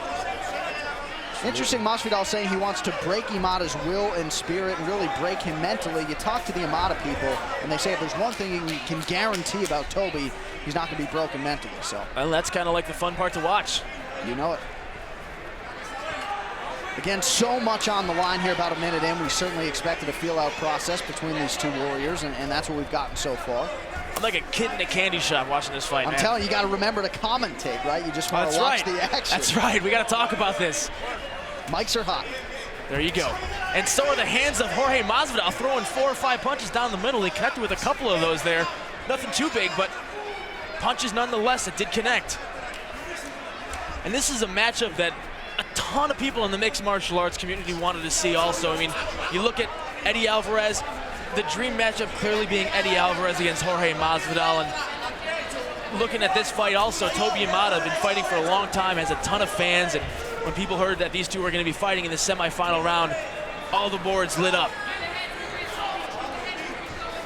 Interesting, Masvidal saying he wants to break Imada's will and spirit and really break him mentally. You talk to the Imada people, and they say if there's one thing you can guarantee about Toby, he's not going to be broken mentally. So. Well, that's kind of like the fun part to watch. You know it. Again, so much on the line here, about a minute in. We certainly expected a feel-out process between these two warriors, and that's what we've gotten so far. I'm like a kid in a candy shop watching this fight, I'm telling you, you got to remember to commentate, right? You just want to watch the action. That's right. We got to talk about this. Mics are hot. There you go. And so are the hands of Jorge Masvidal, throwing 4 or 5 punches down the middle. He connected with a couple of those there. Nothing too big, but punches nonetheless that did connect. And this is a matchup that a ton of people in the mixed martial arts community wanted to see also. I mean, you look at Eddie Alvarez, the dream matchup clearly being Eddie Alvarez against Jorge Masvidal. And looking at this fight also, Toby Imada, been fighting for a long time, has a ton of fans, and when people heard that these two were going to be fighting in the semifinal round, all the boards lit up.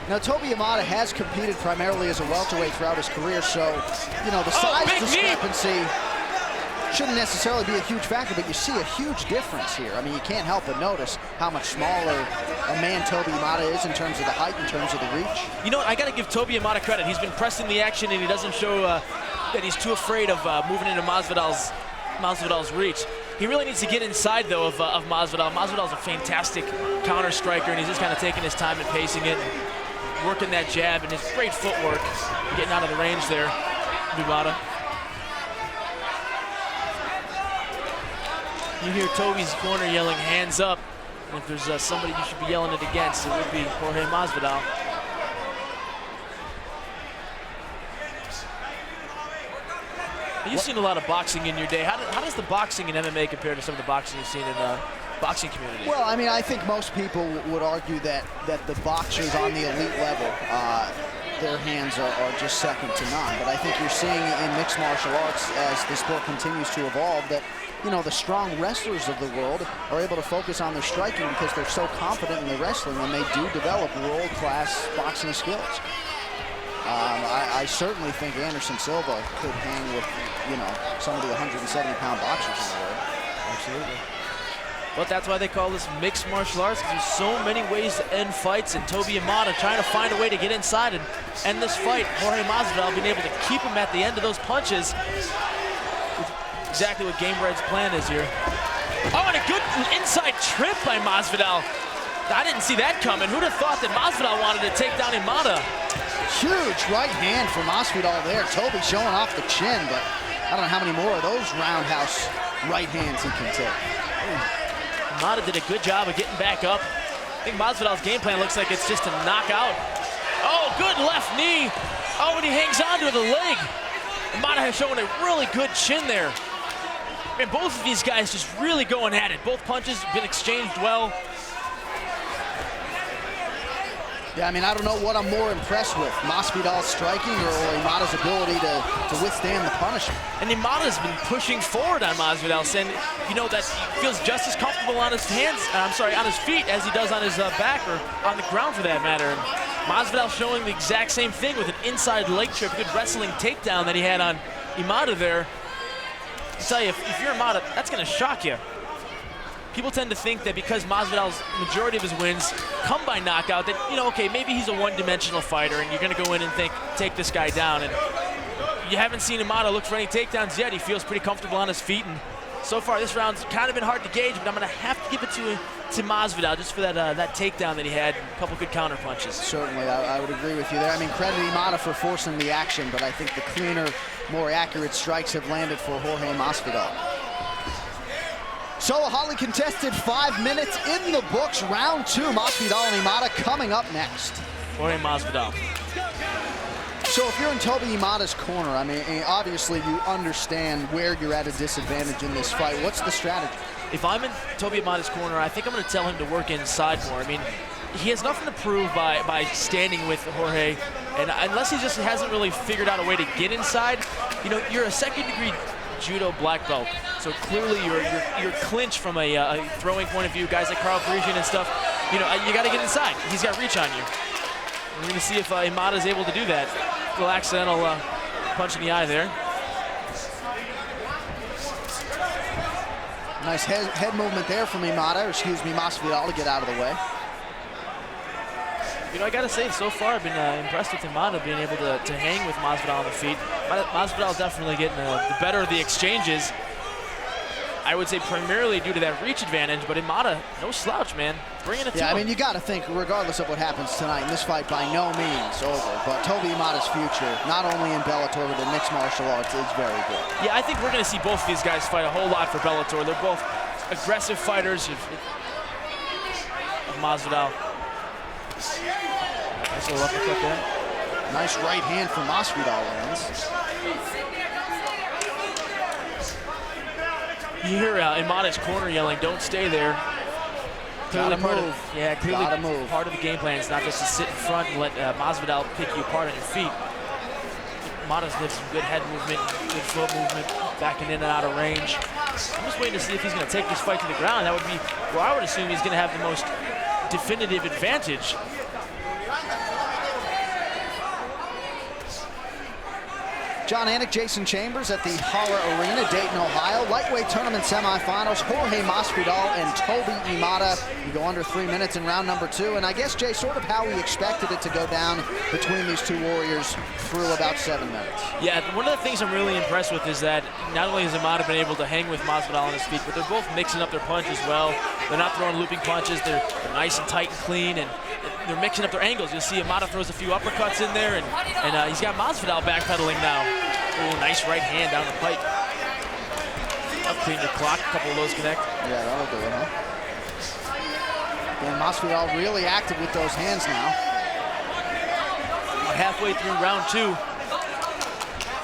Now, Toby Imada has competed primarily as a welterweight throughout his career, so, you know, the size discrepancy shouldn't necessarily be a huge factor, but you see a huge difference here. I mean, you can't help but notice how much smaller a man Toby Imada is in terms of the height, in terms of the reach. You know what, I got to give Toby Imada credit. He's been pressing the action, and he doesn't show that he's too afraid of moving into Masvidal's reach. He really needs to get inside, though, of Masvidal. Masvidal's a fantastic counter striker, and he's just kind of taking his time and pacing it, and working that jab, and his great footwork, getting out of the range there, Imada. You hear Toby's corner yelling, hands up. And if there's somebody you should be yelling it against, it would be Jorge Masvidal. You've seen a lot of boxing in your day. How does the boxing in MMA compare to some of the boxing you've seen in the boxing community? Well, I mean, I think most people would argue that the boxers on the elite level, their hands are just second to none. But I think you're seeing in mixed martial arts, as the sport continues to evolve, that, you know, the strong wrestlers of the world are able to focus on their striking because they're so confident in their wrestling, and they do develop world-class boxing skills. I certainly think Anderson Silva could hang with, you know, some of the 170-pound boxers in the world. Absolutely. But that's why they call this mixed martial arts, because there's so many ways to end fights, and Toby Imada trying to find a way to get inside and end this fight. Jorge Masvidal being able to keep him at the end of those punches. Exactly what Gamebred's plan is here. Oh, and a good inside trip by Masvidal. I didn't see that coming. Who'd have thought that Masvidal wanted to take down Imada? Huge right hand for Masvidal there. Toby showing off the chin, but I don't know how many more of those roundhouse right hands he can take. Imada did a good job of getting back up. I think Masvidal's game plan looks like it's just to knock out. Oh, good left knee. Oh, and he hangs on to the leg. Imada has shown a really good chin there. And both of these guys just really going at it. Both punches have been exchanged well. Yeah, I mean, I don't know what I'm more impressed with, Masvidal's striking or Imada's ability to withstand the punishment. And Imada's been pushing forward on Masvidal, saying, you know, that he feels just as comfortable on his on his feet as he does on his back or on the ground for that matter. And Masvidal showing the exact same thing with an inside leg trip, good wrestling takedown that he had on Imada there. I tell you, if you're Imada, that's going to shock you. People tend to think that because Masvidal's majority of his wins come by knockout, that, you know, okay, maybe he's a one-dimensional fighter and you're going to go in and take this guy down. And you haven't seen Imada look for any takedowns yet. He feels pretty comfortable on his feet. And so far, this round's kind of been hard to gauge, but I'm going to have to give it to Masvidal just for that takedown that he had, a couple good counter punches. Certainly, I would agree with you there. I mean, credit Imada for forcing the action, but I think the cleaner, more accurate strikes have landed for Jorge Masvidal. So a hotly contested 5 minutes in the books. Round 2, Masvidal and Imada coming up next. Jorge Masvidal. So if you're in Toby Imada's corner, I mean, obviously you understand where you're at a disadvantage in this fight. What's the strategy? If I'm in Toby Imada's corner, I think I'm going to tell him to work inside more. I mean, he has nothing to prove by standing with Jorge, and unless he just hasn't really figured out a way to get inside. You know, you're a second-degree judo black belt, so clearly you're clinched from a throwing point of view. Guys like Carl Parisian and stuff, you know, you got to get inside. He's got reach on you. We're going to see if Imada's able to do that. A little accidental punch in the eye there. Nice head movement there from Imada, or excuse me, Masvidal, to get out of the way. You know, I got to say, so far I've been impressed with Imada being able to hang with Masvidal on the feet. Masvidal definitely getting the better of the exchanges. I would say primarily due to that reach advantage, but Imada, no slouch, man. Bringing it to him. I mean, you got to think, regardless of what happens tonight, and this fight by no means over, but Toby Imada's future, not only in Bellator, but in mixed martial arts, is very good. Yeah, I think we're going to see both of these guys fight a whole lot for Bellator. They're both aggressive fighters. Masvidal. Nice little uppercut there. Nice right hand from Masvidal lands. You hear Imada's corner yelling, "Don't stay there." Clearly gotta move. Yeah, clearly gotta move. Part of the game plan is not just to sit in front and let Masvidal pick you apart on your feet. Imada's did some good head movement, good foot movement, backing in and out of range. I'm just waiting to see if he's going to take this fight to the ground. That would be where I would assume he's going to have the most definitive advantage. John Anik, Jason Chambers at the Holler Arena, Dayton, Ohio. Lightweight tournament semifinals, Jorge Masvidal and Toby Imada. You go under 3 minutes in round number 2. And I guess, Jay, sort of how we expected it to go down between these two warriors through about 7 minutes. Yeah, one of the things I'm really impressed with is that not only has Imada been able to hang with Masvidal on his feet, but they're both mixing up their punches well. They're not throwing looping punches. They're nice and tight and clean, and they're mixing up their angles. You'll see Imada throws a few uppercuts in there, and he's got Masvidal backpedaling now. Oh, nice right hand down the pipe. Up clean your clock, a couple of those connect. Yeah, that'll do it, huh? And Masvidal really active with those hands now. About halfway through round 2.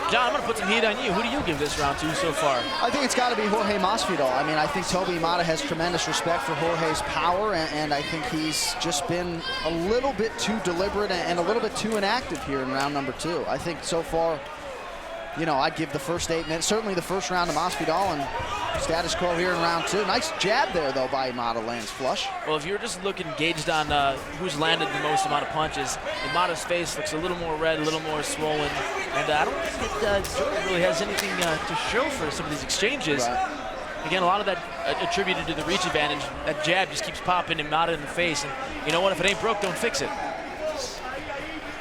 John, I'm going to put some heat on you. Who do you give this round 2 so far? I think it's got to be Jorge Masvidal. I mean, I think Toby Imada has tremendous respect for Jorge's power, and I think he's just been a little bit too deliberate and a little bit too inactive here in round number 2. I think so far, you know, I'd give the first 8 minutes, certainly the first round to Masvidal, and status quo here in round 2. Nice jab there, though, by Imada, lands flush. Well, if you're just looking gauged on who's landed the most amount of punches, Imada's face looks a little more red, a little more swollen, and I don't think that Jordan really has anything to show for some of these exchanges. Right. Again, a lot of that attributed to the reach advantage. That jab just keeps popping Imada in the face, and you know what? If it ain't broke, don't fix it.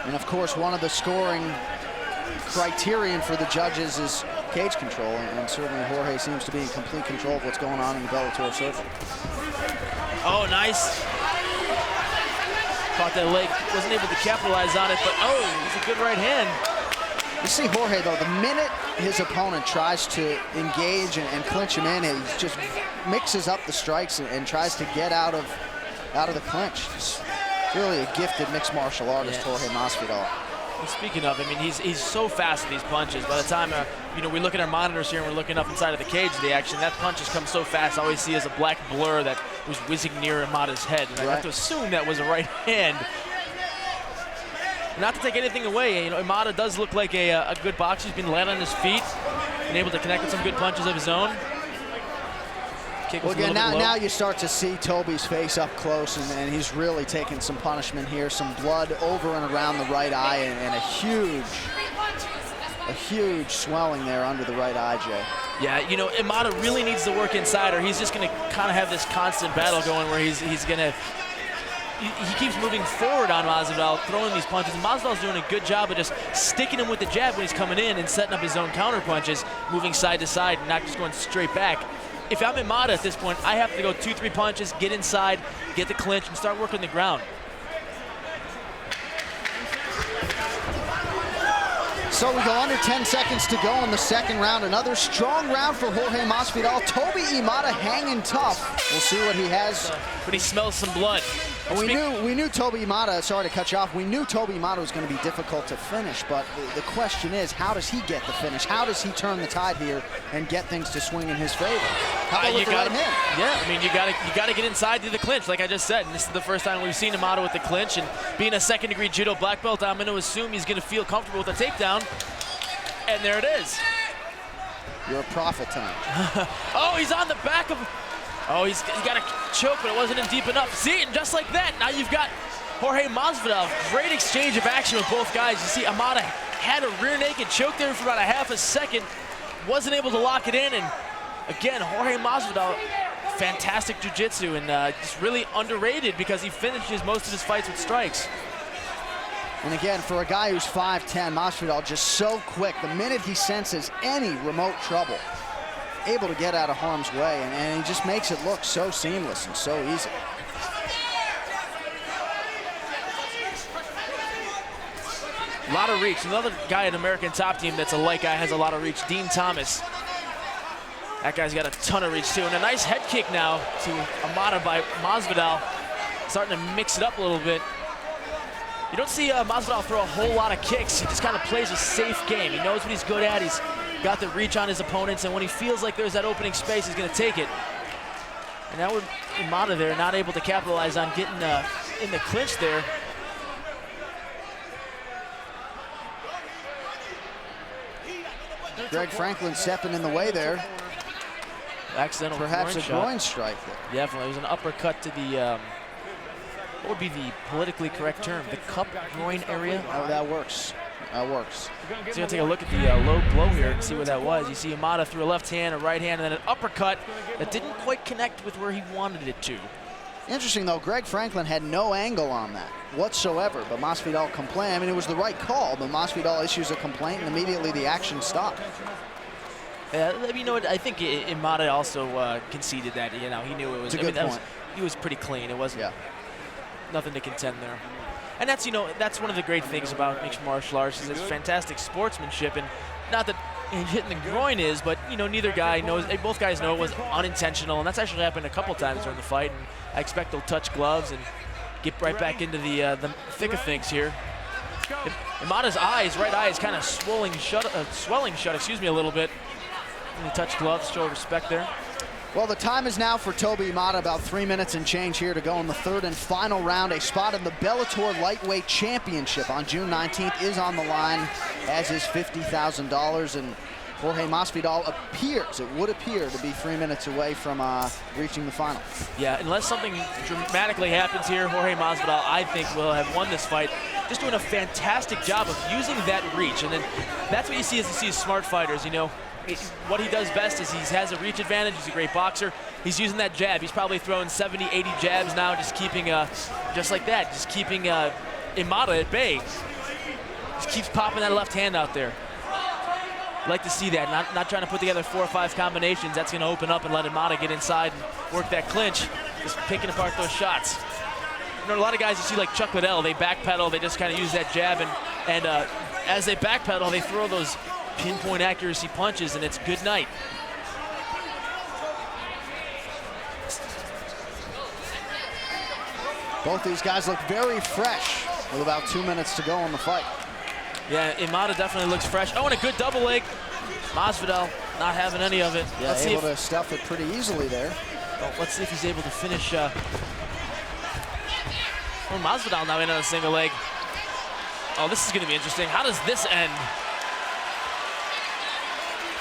And of course, one of the scoring criterion for the judges is cage control, and certainly Jorge seems to be in complete control of what's going on in the Bellator circuit. Oh, nice. Caught that leg, wasn't able to capitalize on it, but oh, it's a good right hand. You see Jorge, though, the minute his opponent tries to engage and clinch him in, he just mixes up the strikes and tries to get out of the clinch. It's really a gifted mixed martial artist, Jorge Masvidal. Well, speaking of, I mean, he's so fast with these punches. By the time, you know, we look at our monitors here and we're looking up inside of the cage of the action, that punch has come so fast, all we see is a black blur that was whizzing near Imada's head. And I have to assume that was a right hand. not to take anything away, Imada does look like a good boxer. He's been landing on his feet, been able to connect with some good punches of his own. Well, again, now you start to see Toby's face up close, and he's really taking some punishment here. Some blood over and around the right eye, and a huge swelling there under the right eye, Jay. Yeah, Imada really needs to work inside, or he's just going to kind of have this constant battle going where he's going to... He keeps moving forward on Masvidal, throwing these punches, and Masvidal's doing a good job of just sticking him with the jab when he's coming in and setting up his own counter punches, moving side to side, and not just going straight back. If I'm Imada at this point, I have to go 2-3 punches, get inside, get the clinch, and start working the ground. So we go under 10 seconds to go in the second round. Another strong round for Jorge Masvidal. Toby Imada hanging tough. We'll see what he has. But he smells some blood. We knew Toby Imada, sorry to cut you off, we knew Toby Imada was going to be difficult to finish, but the question is, how does he get the finish? How does he turn the tide here and get things to swing in his favor? How about with the right hand? Yeah, I mean, you got to get inside to the clinch, like I just said, and this is the first time we've seen Imada with the clinch, and being a second-degree judo black belt, I'm going to assume he's going to feel comfortable with the takedown, and there it is. You're a prophet tonight. Oh, he's on the back of... Oh, he's got a choke, but it wasn't in deep enough. See, and just like that, now you've got Jorge Masvidal. Great exchange of action with both guys. You see, Imada had a rear naked choke there for about a half a second. Wasn't able to lock it in, and again, Jorge Masvidal, fantastic jiu-jitsu, and just really underrated because he finishes most of his fights with strikes. And again, for a guy who's 5'10", Masvidal just so quick. The minute he senses any remote trouble, able to get out of harm's way, and he just makes it look so seamless and so easy. A lot of reach. Another guy in American Top Team that's a light guy has a lot of reach, Dean Thomas. That guy's got a ton of reach too. And a nice head kick now to Imada by Masvidal, starting to mix it up a little bit. You don't see Masvidal throw a whole lot of kicks. He just kind of plays a safe game. He knows what he's good at. He's got the reach on his opponents, and when he feels like there's that opening space, he's going to take it. And now with Imada there, not able to capitalize on getting in the clinch there. Greg Franklin stepping in the way there. Accidental perhaps groin a groin strike there. Definitely, it was an uppercut to the, what would be the politically correct term? The cup groin area? Oh, that works. That works. So you're gonna take a look at the low blow here and see where that was. You see Imada threw a left hand, a right hand, and then an uppercut that didn't quite connect with where he wanted it to. Interesting though, Greg Franklin had no angle on that whatsoever, but Masvidal complained. I mean, it was the right call, but Masvidal issues a complaint and immediately the action stopped. You know what, I think Imada also conceded that, you know, he knew it was, It's a good point. He was pretty clean. It wasn't nothing to contend there. And that's, you know, that's one of the great things about mixed martial arts is it's fantastic sportsmanship, and not that hitting the groin is, but, you know, neither guy knows, both guys know it was unintentional, and that's actually happened a couple times during the fight, and I expect they'll touch gloves and get right back into the thick of things here. Imada's eyes, right eye is kind of swelling shut, excuse me, a little bit. And he touched gloves, show respect there. Well, the time is now for Toby Imada, about 3 minutes and change here to go in the third and final round. A spot in the Bellator Lightweight Championship on June 19th is on the line, as is $50,000. And Jorge Masvidal would appear to be 3 minutes away from reaching the final. Yeah, unless something dramatically happens here, Jorge Masvidal, I think, will have won this fight. Just doing a fantastic job of using that reach. And then that's what you see as you see smart fighters, you know. What he does best is he has a reach advantage. He's a great boxer. He's using that jab. He's probably throwing 70, 80 jabs now, just keeping, just like that, just keeping Imada at bay. Just keeps popping that left hand out there. Like to see that, not trying to put together 4 or 5 combinations. That's going to open up and let Imada get inside and work that clinch, just picking apart those shots. You know, a lot of guys you see like Chuck Liddell, they backpedal, they just kind of use that jab, and as they backpedal, they throw those pinpoint accuracy punches, and it's good night. Both these guys look very fresh with about 2 minutes to go in the fight. Yeah, Imada definitely looks fresh. Oh, and a good double leg. Masvidal not having any of it. Yeah, able to stuff it pretty easily there. Well, let's see if he's able to finish. Masvidal now in on a single leg. Oh, this is going to be interesting. How does this end?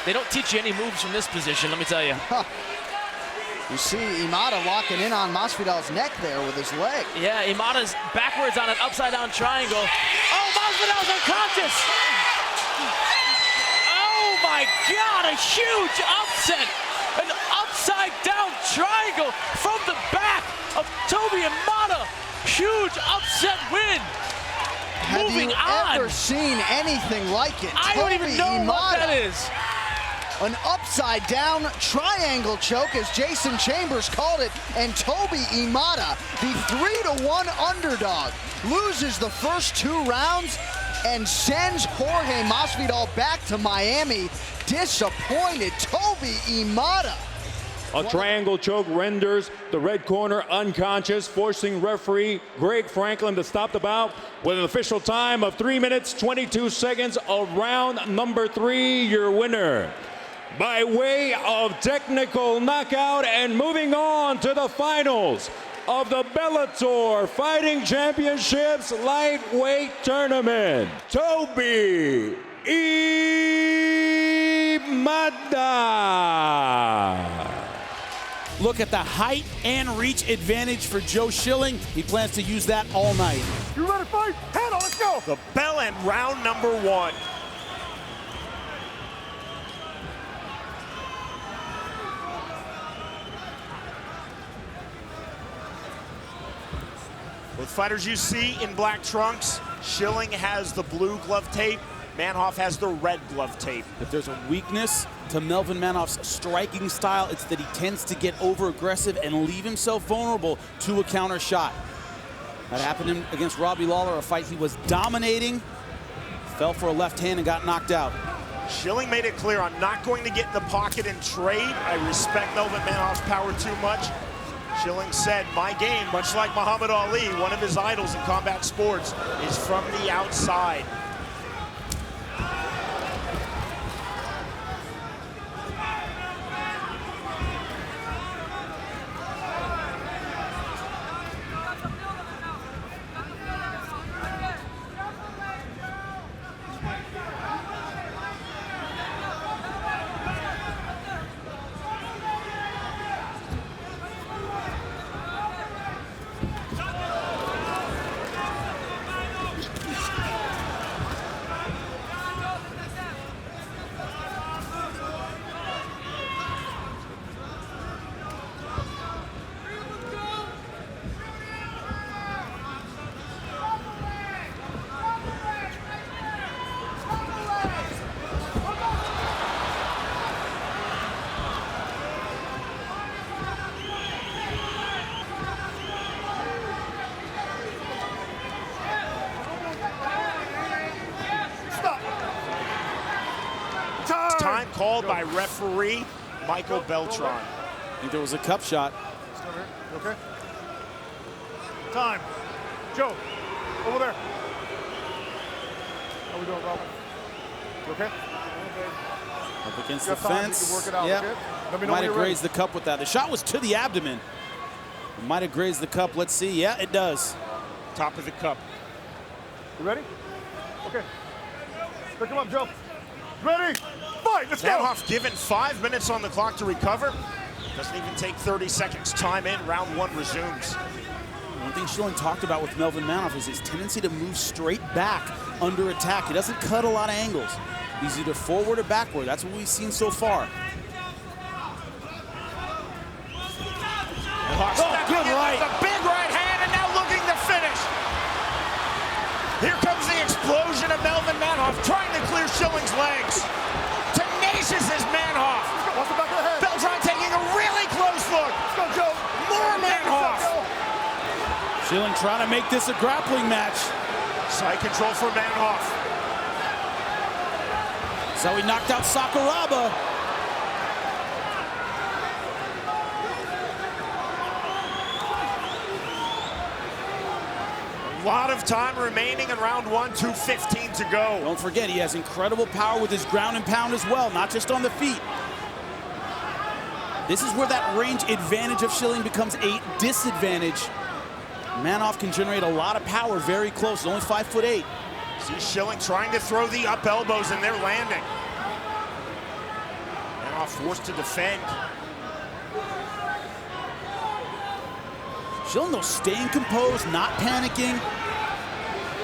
They don't teach you any moves from this position, let me tell you. You see Imada locking in on Masvidal's neck there with his leg. Yeah, Imada's backwards on an upside-down triangle. Oh, Masvidal's unconscious! Oh my God, a huge upset! An upside-down triangle from the back of Toby Imada. Huge upset win. Have Moving you on. ever seen anything like it? I don't even know Imada, what that is. An upside-down triangle choke, as Jason Chambers called it, and Toby Imada, the 3-1 underdog, loses the first 2 rounds and sends Jorge Masvidal back to Miami disappointed. Toby Imada. A triangle choke renders the red corner unconscious, forcing referee Greg Franklin to stop the bout with an official time of 3 minutes, 22 seconds of round number 3. Your winner, by way of technical knockout, and moving on to the finals of the Bellator Fighting Championships lightweight tournament, Toby Imada. Look at the height and reach advantage for Joe Schilling. He plans to use that all night. You ready to fight? Handle, let's go. The bell end, round number 1. Both fighters you see in black trunks. Schilling has the blue glove tape. Manhoff has the red glove tape. If there's a weakness to Melvin Manhoff's striking style, it's that he tends to get over-aggressive and leave himself vulnerable to a counter shot. That happened against Robbie Lawler, a fight he was dominating. Fell for a left hand and got knocked out. Schilling made it clear, I'm not going to get in the pocket and trade. I respect Melvin Manhoff's power too much. Schilling said, my game, much like Muhammad Ali, one of his idols in combat sports, is from the outside. Time called by referee Michael Beltran. I think there was a cup shot. Okay. Time. Joe, over there. How we doing, Robert? You okay? Up against You the have time, fence. you can work it out, Yep. okay? Let me know Might when have you're ready. grazed the cup with that. The shot was to the abdomen. It might have grazed the cup. Let's see. Yeah, it does. Top of the cup. You ready? Okay. Pick him up, Joe. Ready? Fight, let's go. Manhoff given 5 minutes on the clock to recover. Doesn't even take 30 seconds. Time in, round 1 resumes. One thing Schilling talked about with Melvin Manhoff is his tendency to move straight back under attack. He doesn't cut a lot of angles. He's either forward or backward. That's what we've seen so far. Good right. A big right hand, and now looking to finish. Here comes the explosion of Melvin Manhoff, trying to clear Schilling's legs. Tenacious is Manhoff. Beltran taking a really close look. Let's go, Joe. More Manhoff. Schilling trying to make this a grappling match. Side control for Manhoff. So he knocked out Sakuraba. A lot of time remaining in round 1, 2:15 to go. Don't forget, he has incredible power with his ground and pound as well, not just on the feet. This is where that range advantage of Schilling becomes a disadvantage. Manhoff can generate a lot of power very close, only 5'8". See Schilling trying to throw the up elbows, and they're landing. Manoff forced to defend. Schilling, though, staying composed, not panicking.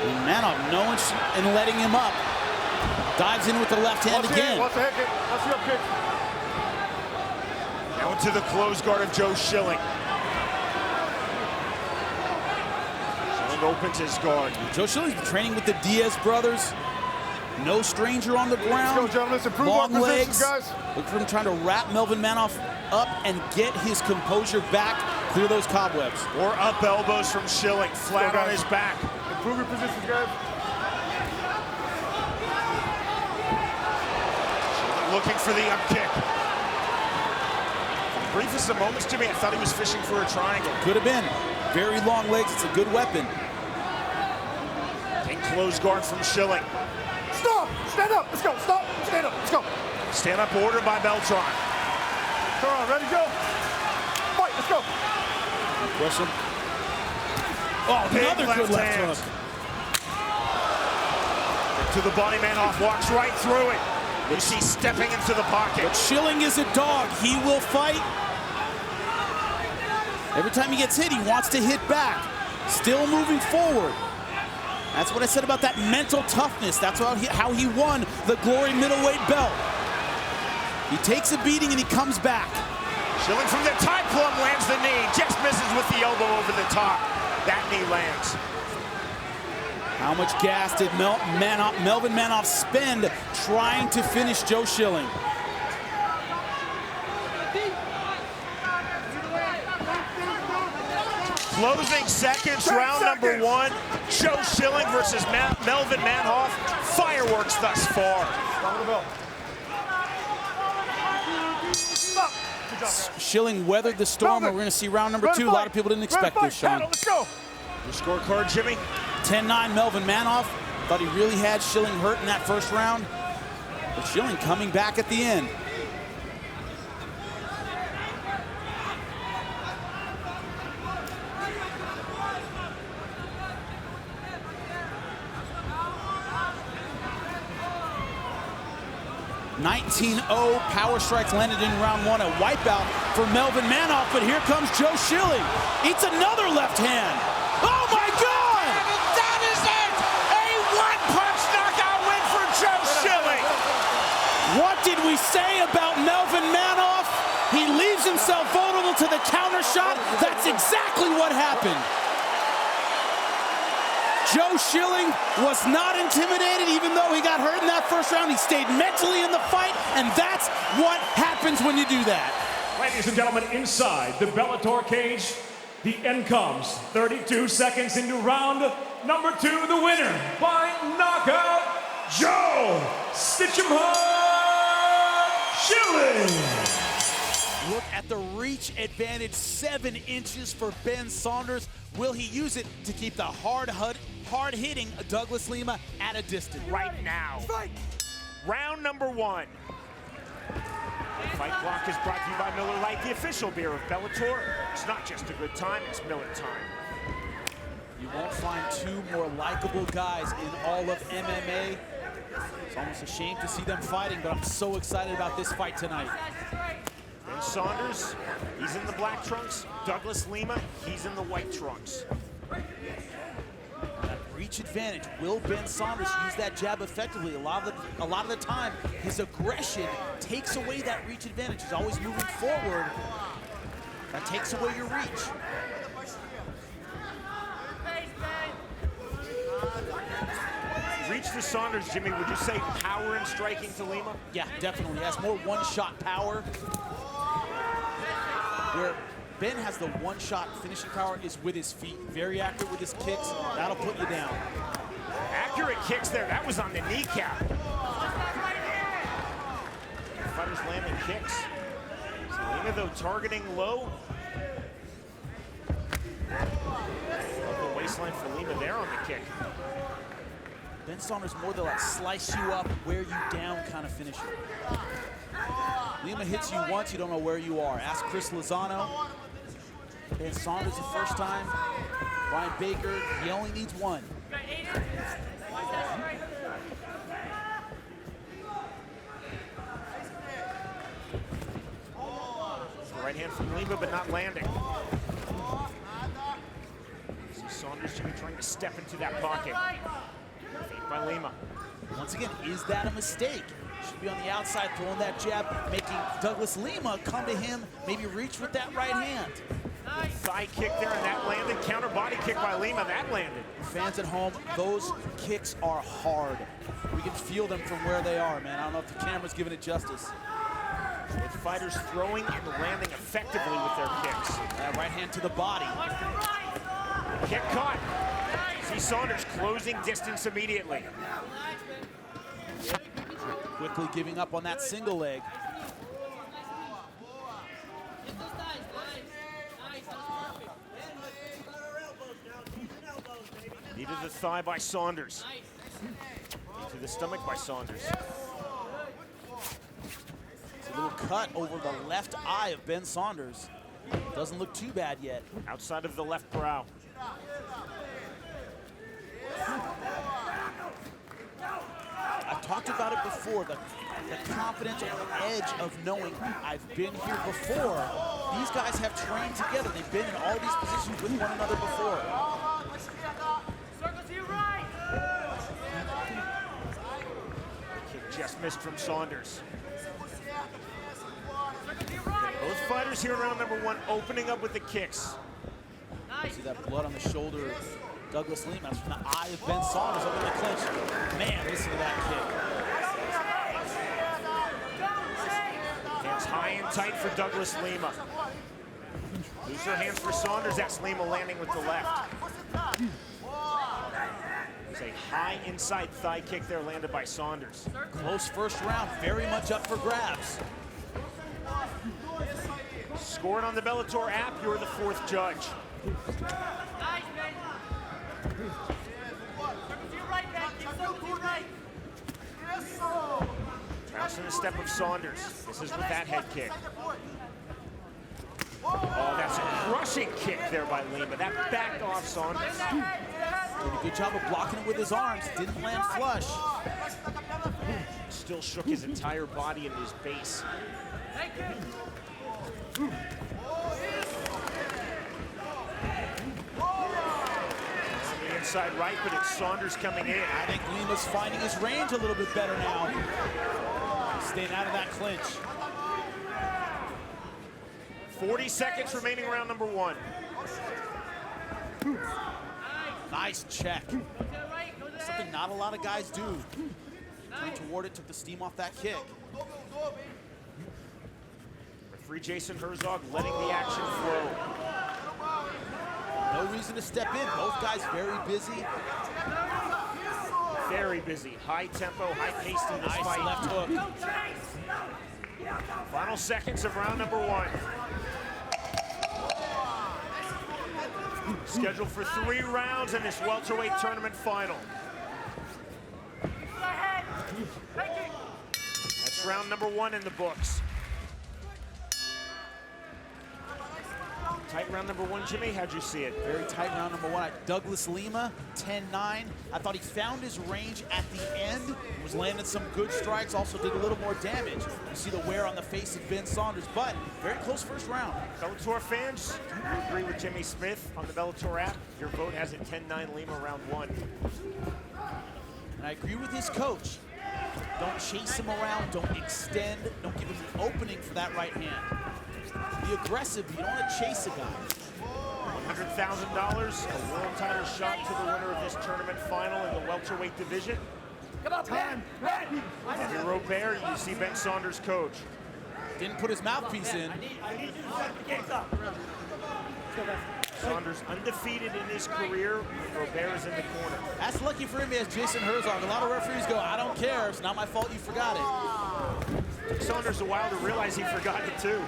And Manoff knowing and letting him up. Dives in with the left hand again. Watch the head kick. Watch the up kick. Now into the close guard of Joe Schilling. Schilling opens his guard. Joe Schilling's been training with the Diaz brothers. No stranger on the ground. Let's go, gentlemen. Let's improve long our legs. positions, guys. Look for him trying to wrap Melvin Manoff up and get his composure back, clear those cobwebs. Or up elbows from Schilling, flat on his back. Improve your positions, guys. Looking for the up kick. For the briefest of moments, Jimmy, I thought he was fishing for a triangle. Could have been. Very long legs. It's a good weapon. In close guard from Schilling. Stop! Stand up! Let's go! Stop! Stand up! Let's go! Stand up order by Beltran. Come on, ready, go! Fight! Let's go! Push him. Oh, another good left hand. hook. To the body, Manoff walks right through it. You see stepping into the pocket. But Schilling is a dog. He will fight. Every time he gets hit, he wants to hit back. Still moving forward. That's what I said about that mental toughness. That's how he won the Glory middleweight belt. He takes a beating and he comes back. Schilling from the tie plum lands the knee. Just misses with the elbow over the top. That knee lands. How much gas did Melvin Manoff spend trying to finish Joe Schilling? Closing seconds, round number 1. Joe Schilling versus Melvin Manoff. Fireworks thus far. Schilling weathered the storm, and we're going to see round number 2. A lot of people didn't expect this, Sean. Let's go. Your scorecard, Jimmy? 10-9 Melvin Manoff. Thought he really had Schilling hurt in that first round. But Schilling coming back at the end. .19-0 power strikes landed in round 1. A wipeout for Melvin Manoff, but here comes Joe Schilling. Eats another left hand. Oh my God! That is it! A one-punch knockout win for Joe Schilling. What did we say about Melvin Manoff? He leaves himself vulnerable to the counter shot. That's exactly what happened. Joe Schilling was not intimidated, even though he got hurt in that first round. He stayed mentally in the fight, and that's what happens when you do that. Ladies and gentlemen, inside the Bellator cage, the end comes. 32 seconds into round number 2, the winner by knockout, Joe "Stitch-em-Up" Schilling. Look at the reach advantage, 7 inches for Ben Saunders. Will he use it to keep the hard-hitting Douglas Lima at a distance? Right now. Fight. Round number 1. Fight Block is brought to you by Miller Lite, the official beer of Bellator. It's not just a good time, it's Miller time. You won't find 2 more likable guys in all of MMA. It's almost a shame to see them fighting, but I'm so excited about this fight tonight. Ben Saunders, he's in the black trunks. Douglas Lima, he's in the white trunks. That reach advantage. Will Ben Saunders use that jab effectively? A lot of the time, his aggression takes away that reach advantage. He's always moving forward. That takes away your reach. Reach to Saunders, Jimmy, would you say power in striking to Lima? Yeah, definitely. He has more one-shot power. Where Ben has the one-shot finishing power is with his feet. Very accurate with his kicks. That'll put you down. Accurate kicks there. That was on the kneecap. Fighters landing kicks. So Lima, though, targeting low. Love the waistline for Lima there on the kick. Ben Saunders more than like slice you up, wear you down kind of finisher. Lima hits you once, you don't know where you are. Ask Chris Lozano. Ben Saunders the first time. Brian Baker, he only needs one. Right hand from Lima, but not landing. See Saunders Jimmy trying to step into that pocket. Feed by Lima. Once again, is that a mistake? Should be on the outside throwing that jab, making Douglas Lima come to him, maybe reach with that right hand. Thigh kick there, and that landed. Counter body kick by Lima, that landed. Fans at home, those kicks are hard. We can feel them from where they are, man. I don't know if the camera's giving it justice. Both fighters throwing and landing effectively with their kicks. That right hand to the body. Kick caught. See Saunders closing distance immediately. Quickly giving up on that single leg. Knee to the thigh by Saunders. Knee to the stomach by Saunders. It's a little cut over the left eye of Ben Saunders. Doesn't look too bad yet. Outside of the left brow. I've talked about it before, the confidence or the edge of knowing I've been here before. These guys have trained together. They've been in all these positions with one another before. Circle to your right. Kick just missed from Saunders. Both fighters here in round number one opening up with the kicks. See that blood on the shoulder of Douglas Lima. That's from the eye of Ben Saunders up in the clinch. Man, listen to that kick. Hands high and tight for Douglas Lima. Looser hands for Saunders. That's Lima landing with the left. It's a high inside thigh kick there landed by Saunders. Close first round, very much up for grabs. Scored on the Bellator app, you're the fourth judge. Nice, man. Circle to your right, man. Keep circle to your right. Trouncing the step of Saunders. This is with that head kick. Oh, that's a crushing kick there by Lima. That backed off Saunders. Did a good job of blocking it with his arms. Didn't land flush. Still shook his entire body into his base. Thank you. The inside right, but it's Saunders coming in. I think Lima's finding his range a little bit better now. Staying out of that clinch. 40 seconds remaining round number one. Nice check. Something not a lot of guys do. Turned toward it, took the steam off that kick. Referee Jason Herzog letting the action flow. No reason to step in. Both guys very busy. Very busy. High tempo, high pace in this Nice fight. left hook. Final seconds of round number one. Scheduled for 3 rounds in this welterweight tournament final. That's round number one in the books. Tight round number one, Jimmy. How'd you see it? Very tight round number one. Douglas Lima, 10-9. I thought he found his range at the end. He was landing some good strikes, also did a little more damage. You see the wear on the face of Ben Saunders, but very close first round. Bellator fans, you agree with Jimmy Smith on the Bellator app? Your vote has it 10-9 Lima round one. And I agree with his coach. Don't chase him around, don't extend, don't give him an opening for that right hand. Be aggressive, but you don't want to chase a guy. $100,000, a world title shot to the winner of this tournament final in the welterweight division. Come on, Ben. Andrew Robert, you see Ben Saunders' coach. Didn't put his mouthpiece in. I need you to set the gates up. Saunders undefeated in his career. Robert is in the corner. That's lucky for him, he has Jason Herzog. A lot of referees go, I don't care, it's not my fault you forgot it. It took Saunders a while to realize he forgot it too.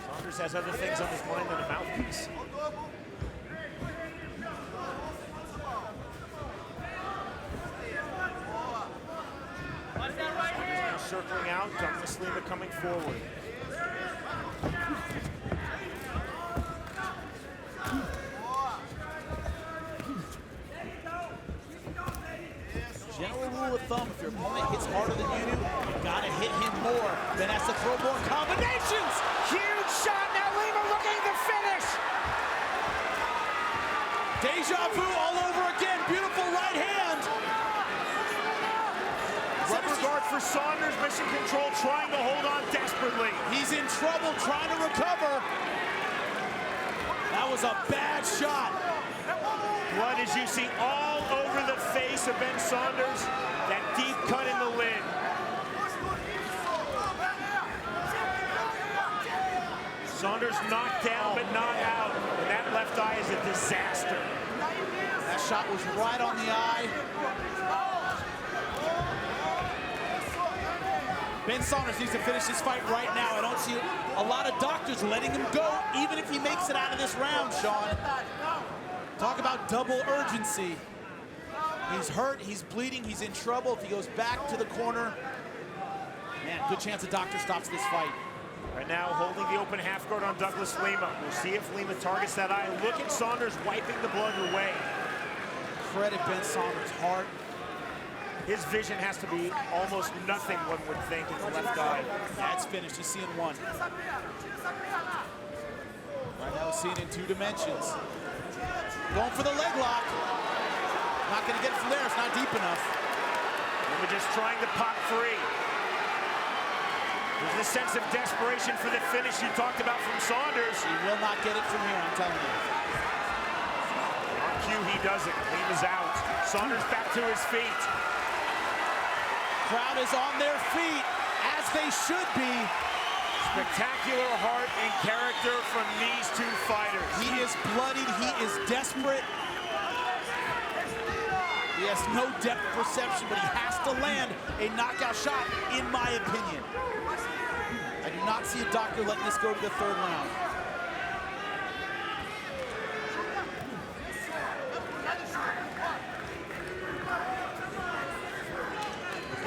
Saunders has other things on his mind than a mouthpiece. Saunders now circling out, Douglas Lima coming forward. General rule of thumb, if your opponent hits harder than you do, you gotta hit him more. Ben has to throw more combinations. Huge shot. Now Lima looking to finish. Deja vu all over again. Beautiful right hand. Rubber guard for Saunders, mission control, trying to hold on desperately. He's in trouble trying to recover. That was a bad shot. Blood, as you see, all over the face of Ben Saunders. That deep cut in the lid. Saunders knocked down but not out. And that left eye is a disaster. That shot was right on the eye. Ben Saunders needs to finish this fight right now. I don't see a lot of doctors letting him go, even if he makes it out of this round, Sean. Talk about double urgency. He's hurt, he's bleeding, he's in trouble. If he goes back to the corner, man, good chance the doctor stops this fight. Right now, holding the open half guard on Douglas Lima. We'll see if Lima targets that eye. Look at Saunders wiping the blood away. Credit Ben Saunders' heart. His vision has to be almost nothing, one would think, in the left eye. Yeah, it's finished. He's seeing one. Right now, we're seeing in 2 dimensions. Going for the leg lock. Not going to get it from there. It's not deep enough. Lima just trying to pop free. There's this sense of desperation for the finish you talked about from Saunders. He will not get it from here, I'm telling you. On cue, he doesn't. Lima's out. Saunders back to his feet. Crowd is on their feet, as they should be. Spectacular heart and character from these 2 fighters. He is bloodied, he is desperate. He has no depth perception, but he has to land a knockout shot, in my opinion. I do not see a doctor letting this go to the 3rd round.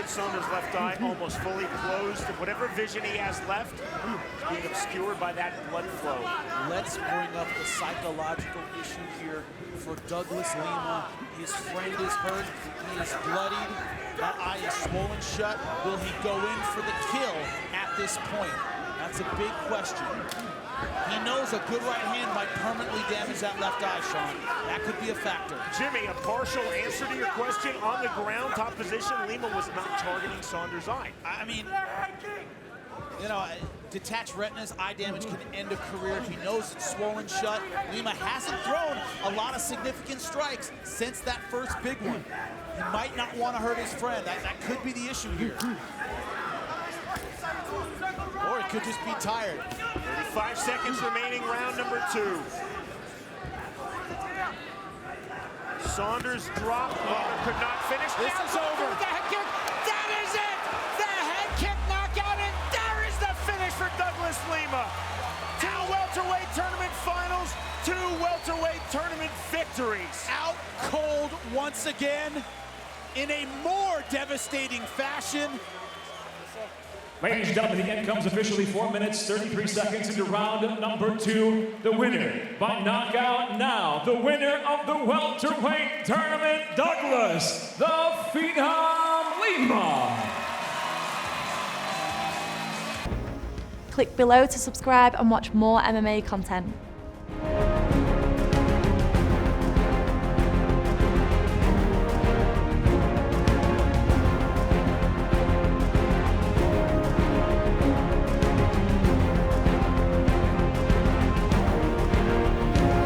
Saunders' left eye almost fully closed. Whatever vision he has left is being obscured by that blood flow. Let's bring up the psychological issue here for Douglas Lima. His friend is hurt. He is bloodied. That eye is swollen shut. Will he go in for the kill at this point? That's a big question. He knows a good right hand might permanently damage that left eye, Sean. That could be a factor. Jimmy, a partial answer to your question. On the ground, top position, Lima was not targeting Saunders' eye. I mean, you know, detached retinas, eye damage can end a career. He knows it's swollen shut. Lima hasn't thrown a lot of significant strikes since that first big one. He might not want to hurt his friend. That could be the issue here. Or it could just be tired. 35 seconds remaining, round number 2. Saunders dropped, could not finish. This is over. The head kick, that is it! The head kick knockout, and there is the finish for Douglas Lima. 2 welterweight tournament finals, 2 welterweight tournament victories. Out cold once again in a more devastating fashion. Ladies and gentlemen, the end comes officially 4 minutes, 33 seconds into round number 2. The winner by knockout now, the winner of the welterweight tournament, Douglas "The Phenom" Lima. Click below to subscribe and watch more MMA content.